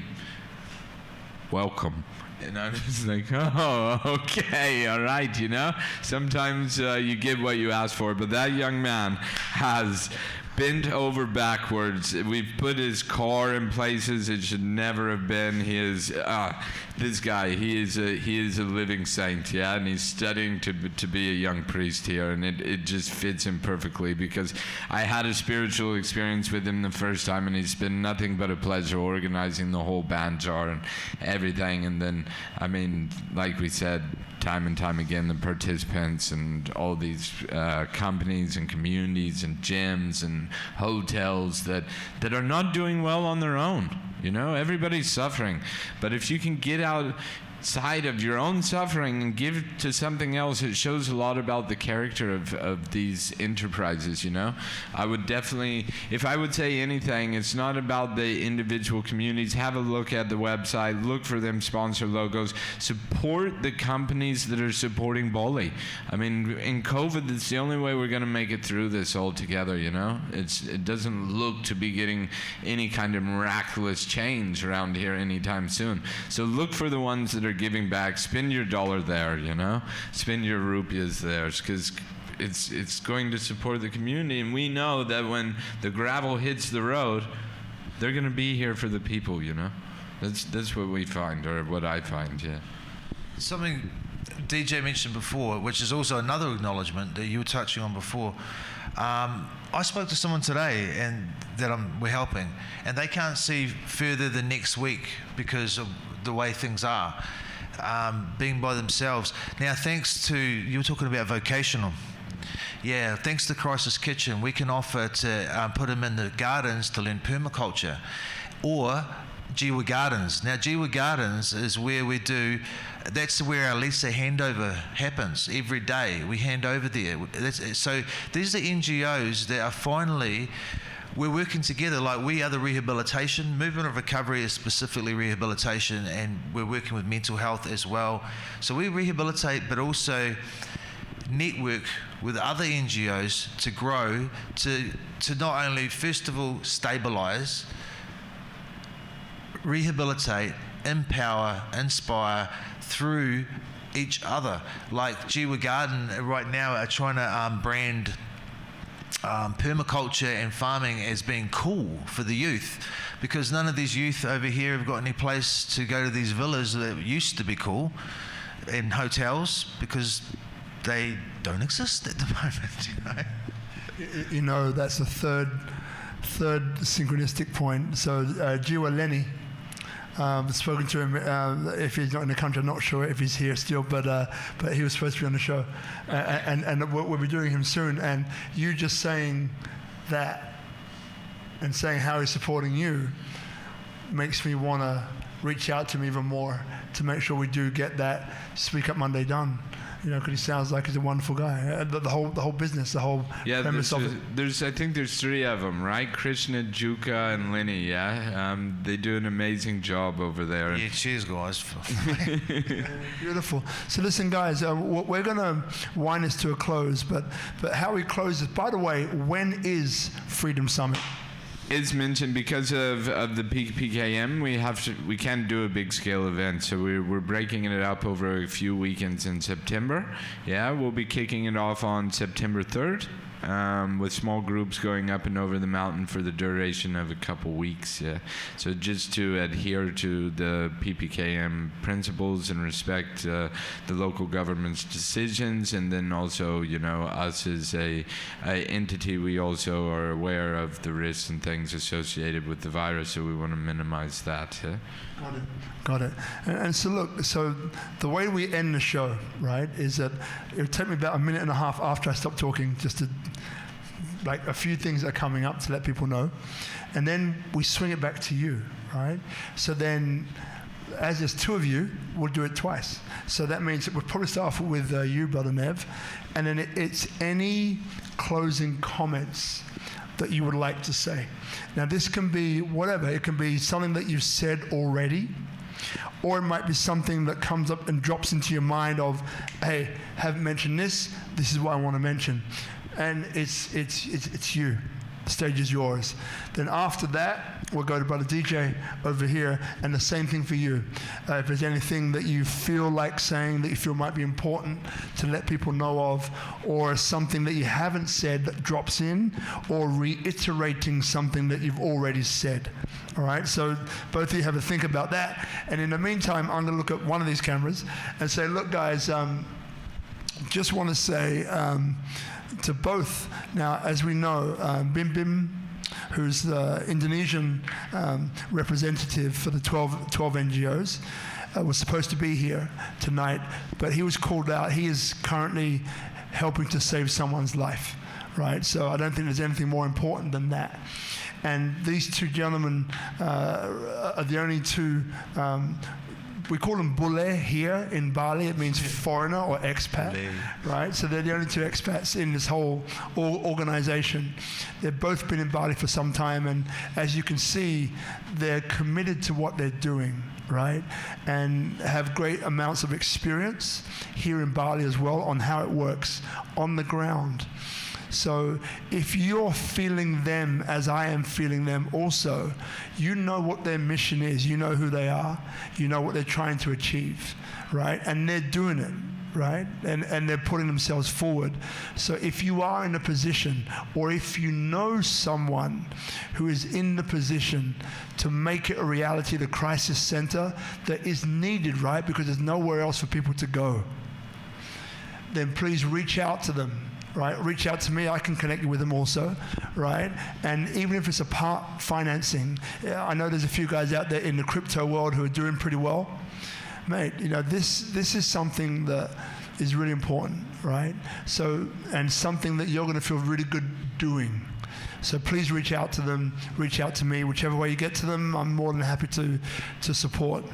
Welcome. And I was like, oh, okay, all right, you know? Sometimes you get what you ask for, but that young man has bent over backwards. We've put his car in places it should never have been. He is this guy. He is a living saint, yeah. And he's studying to be a young priest here, and it just fits him perfectly because I had a spiritual experience with him the first time, and it's been nothing but a pleasure organizing the whole Banjar and everything. And then, I mean, like we said, time and time again, the participants and all these companies and communities and gyms and hotels that are not doing well on their own. You know, everybody's suffering. But if you can get out side of your own suffering and give to something else, it shows a lot about the character of these enterprises, you know. I would definitely, if I would say anything, it's not about the individual communities. Have a look at the website, look for them sponsor logos, support the companies that are supporting Bali. I mean, in COVID, it's the only way we're going to make it through this all together, you know. It doesn't look to be getting any kind of miraculous change around here anytime soon. So look for the ones that are giving back. Spend your dollar there, you know. Spend your rupees there, because it's going to support the community. And we know that when the gravel hits the road, they're going to be here for the people, you know. That's what we find, or what I find, yeah. Something DJ mentioned before, which is also another acknowledgement that you were touching on before. I spoke to someone today and we're helping, and they can't see further than next week because of the way things are, being by themselves. Now, thanks to, you were talking about vocational. Yeah, thanks to Crisis Kitchen, we can offer to put them in the gardens to learn permaculture, or Jiwa Gardens. Now, Jiwa Gardens is where we do, that's where our Lisa handover happens every day. We hand over there. So these are the NGOs that are finally, we're working together. Like, we are the rehabilitation. Movement of Recovery is specifically rehabilitation, and we're working with mental health as well. So we rehabilitate, but also network with other NGOs to grow, to not only, first of all, stabilize, rehabilitate, empower, inspire through each other. Like Jiwa Garden right now are trying to brand permaculture and farming as being cool for the youth, because none of these youth over here have got any place to go to these villas that used to be cool and hotels, because they don't exist at the moment, you know. You know, that's the third synchronistic point. So Jiwa Lenny, spoken to him, if he's not in the country, I'm not sure if he's here still, but he was supposed to be on the show, and we'll be doing him soon. And you just saying that and saying how he's supporting you makes me want to reach out to him even more to make sure we do get that Speak Up Monday done. You know, because he sounds like he's a wonderful guy. The whole business, the whole premise of it. I think there's three of them, right? Krishna, Juka, and Lenny. Yeah, they do an amazing job over there. Yeah, cheers, guys. Beautiful. So listen, guys, we're going to wind this to a close. But how we close this. By the way, when is Freedom Summit? Is mentioned because of the PKM, we can't do a big scale event, so we're breaking it up over a few weekends in September. Yeah, we'll be kicking it off on September 3rd. With small groups going up and over the mountain for the duration of a couple weeks. Yeah. So just to adhere to the PPKM principles and respect the local government's decisions, and then also, you know, us as a entity, we also are aware of the risks and things associated with the virus, so we want to minimize that. Yeah? Got it. And so look, so the way we end the show, right, is that it'll take me about a minute and a half after I stop talking, just to, like, a few things that are coming up to let people know. And then we swing it back to you, right? So then, as there's two of you, we'll do it twice. So that means that we'll probably start off with you, Brother Nev, and then it's any closing comments that you would like to say. Now, this can be whatever. It can be something that you've said already, or it might be something that comes up and drops into your mind of, hey, haven't mentioned this is what I want to mention. And it's you. The stage is yours. Then after that, we'll go to Brother DJ over here, and the same thing for you. If there's anything that you feel like saying that you feel might be important to let people know of, or something that you haven't said that drops in, or reiterating something that you've already said. All right, so both of you have a think about that. And in the meantime, I'm going to look at one of these cameras and say, look, guys, just want to say to both. Now, as we know, Bim Bim, who's the Indonesian representative for the 12 NGOs, was supposed to be here tonight, but he was called out. He is currently helping to save someone's life, right? So I don't think there's anything more important than that. And these two gentlemen are the only two we call them bule here in Bali. It means foreigner or expat, right? So they're the only two expats in this whole organization. They've both been in Bali for some time, and as you can see, they're committed to what they're doing, right? And have great amounts of experience here in Bali as well on how it works on the ground. So if you're feeling them as I am feeling them also, you know what their mission is, you know who they are, you know what they're trying to achieve, right? And they're doing it, right? And they're putting themselves forward. So if you are in a position, or if you know someone who is in the position to make it a reality, the crisis center that is needed, right? Because there's nowhere else for people to go, then please reach out to them. Right, reach out to me. I can connect you with them also, right? And even if it's a part financing, I know there's a few guys out there in the crypto world who are doing pretty well, mate. You know, this is something that is really important, right? So, and something that you're going to feel really good doing. So please reach out to them, reach out to me, whichever way you get to them. I'm more than happy to support.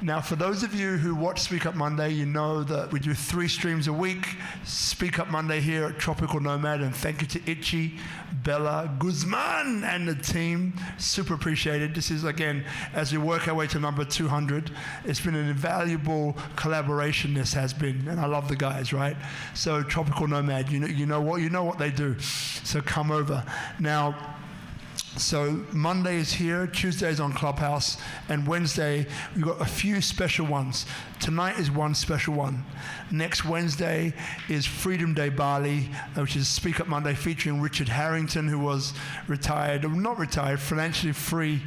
Now, for those of you who watch Speak Up Monday, you know that we do 3 streams a week. Speak Up Monday here at Tropical Nomad, and thank you to Itchy, Bella, Guzman, and the team. Super appreciated. This is, again, as we work our way to number 200, it's been an invaluable collaboration, this has been, and I love the guys, right? So Tropical Nomad, you know what they do. So come over. Now, so Monday is here, Tuesday is on Clubhouse, and Wednesday we've got a few special ones. Tonight is one special one. Next Wednesday is Freedom Day Bali, which is Speak Up Monday featuring Richard Harrington, who was retired, or not retired, financially free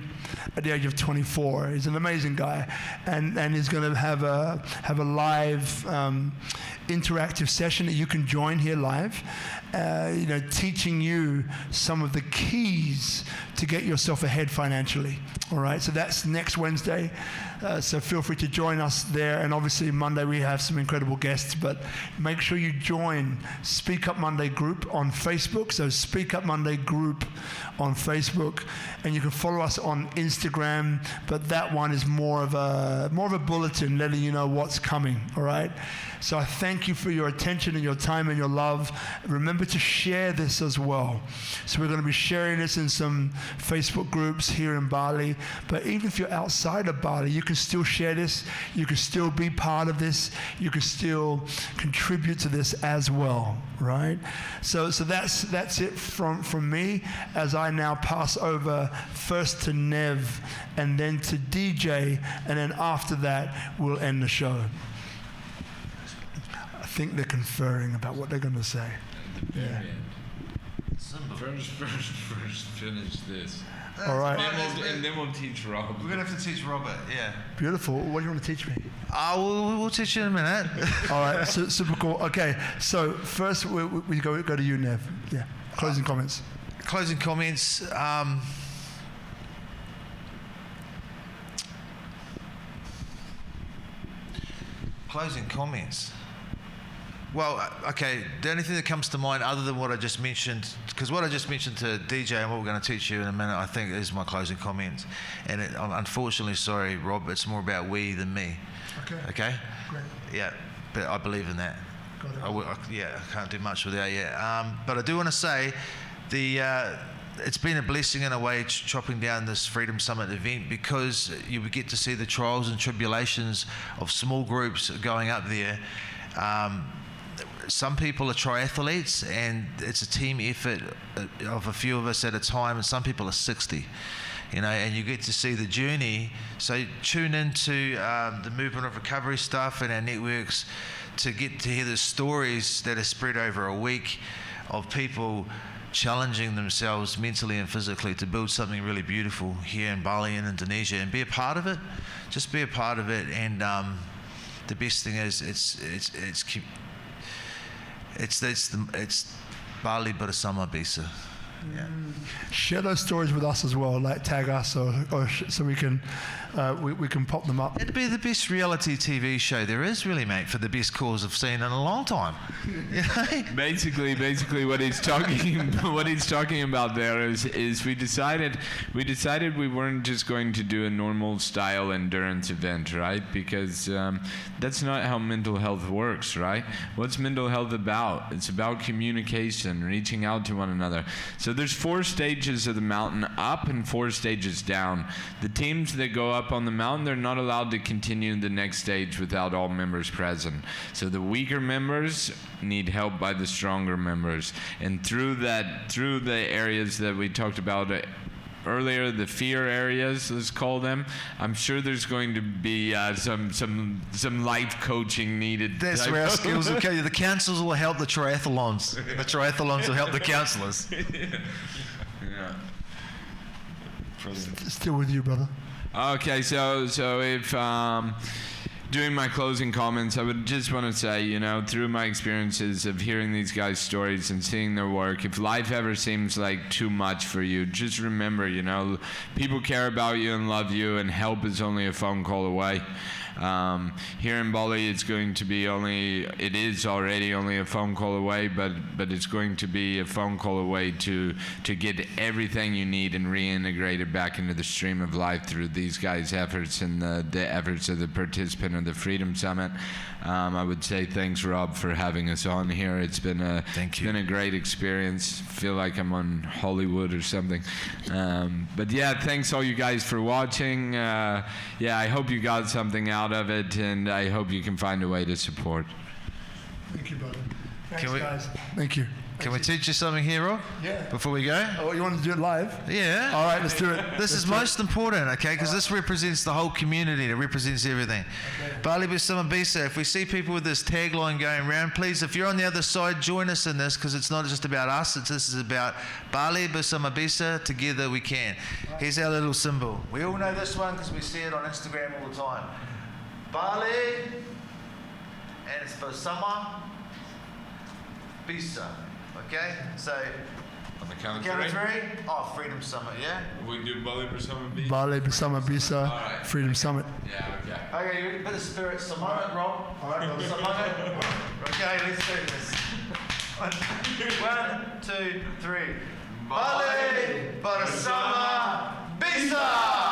at the age of 24. He's an amazing guy, and he's going to have a live interactive session that you can join here live, teaching you some of the keys to get yourself ahead financially. All right, so that's next Wednesday. So feel free to join us there. And obviously Monday we have some incredible guests, but make sure you join Speak Up Monday group on Facebook. So Speak Up Monday group on Facebook, and you can follow us on Instagram, but that one is more of a bulletin letting you know what's coming. All right. So I thank you for your attention and your time and your love. Remember to share this as well. So we're going to be sharing this in some Facebook groups here in Bali. But even if you're outside of Bali, you can still share this. You can still be part of this. You can still contribute to this as well, right? So that's it from me, as I now pass over first to Nev and then to DJ, and then after that we'll end the show. I think they're conferring about what they're going to say. Yeah. First finish this. All right. And then we'll teach Rob. We're going to have to teach Robert, yeah. Beautiful. What do you want to teach me? We'll teach you in a minute. All right, super cool. Okay, so first we go to you, Nev. Yeah, closing comments. Closing comments. Closing comments. Well, okay, the only thing that comes to mind other than what I just mentioned, because what I just mentioned to DJ and what we're going to teach you in a minute, I think is my closing comments. And I'm unfortunately, sorry, Rob, it's more about we than me. Okay? Great. Yeah, but I believe in that. Got it. I can't do much without you. But I do want to say it's been a blessing in a way chopping down this Freedom Summit event, because you would get to see the trials and tribulations of small groups going up there. Some people are triathletes, and it's a team effort of a few of us at a time, and some people are 60, and you get to see the journey. So tune into the movement of recovery stuff and our networks to get to hear the stories that are spread over a week of people challenging themselves mentally and physically to build something really beautiful here in Bali and Indonesia, and be a part of it. Just be a part of it. And the best thing is it's Bali Bersama Bisa. Yeah. Share those stories with us as well, like tag us so we can pop them up. It'd be the best reality TV show there is, really, mate, for the best cause I've seen in a long time. You know? Basically, what he's talking about there is we decided we weren't just going to do a normal style endurance event, right? Because that's not how mental health works, right? What's mental health about? It's about communication, reaching out to one another. So there's 4 stages of the mountain up and 4 stages down. The teams that go up on the mountain, they're not allowed to continue the next stage without all members present. So the weaker members need help by the stronger members. And through the areas that we talked about earlier, the fear areas, let's call them, I'm sure there's going to be some life coaching needed. That's where our skills will kill you. The counsellors will help the triathlons. The triathlons will help the counsellors. Yeah. Still with you, brother. Okay, so if doing my closing comments, I would just want to say, you know, through my experiences of hearing these guys' stories and seeing their work, if life ever seems like too much for you, just remember, you know, people care about you and love you, and help is only a phone call away. Here in Bali, it is already only a phone call away, but it's going to be a phone call away to get everything you need and reintegrate it back into the stream of life through these guys' efforts and the efforts of the participant of the Freedom Summit. I would say thanks, Rob, for having us on here. It's been a great experience. Feel like I'm on Hollywood or something. But yeah, thanks all you guys for watching. I hope you got something out of it, and I hope you can find a way to support. Thank you, brother. Thanks, guys. Thank you. Can we teach you something here, Rob? Yeah. Before we go? Oh, you want to do it live? Yeah. All right, let's do it. This is most important, okay? Because this represents the whole community. It represents everything. Okay. Bali Bersama Bisa. If we see people with this tagline going around, please, if you're on the other side, join us in this, because it's not just about us. This is about Bali Bersama Bisa. Together we can. Right. Here's our little symbol. We all know this one because we see it on Instagram all the time. Bali, and it's Bersama Bisa. Okay, so on the count of 3. Oh, Freedom Summit, yeah? We do Bali Bersama Bisa. Bali Bersama Bisa, right. Freedom Summit. Yeah, okay. Okay, you bit of spirit, Samana, Rob. All right, Samana. Okay, let's do this. 1, 2, 3. Bali Bersama Bisa.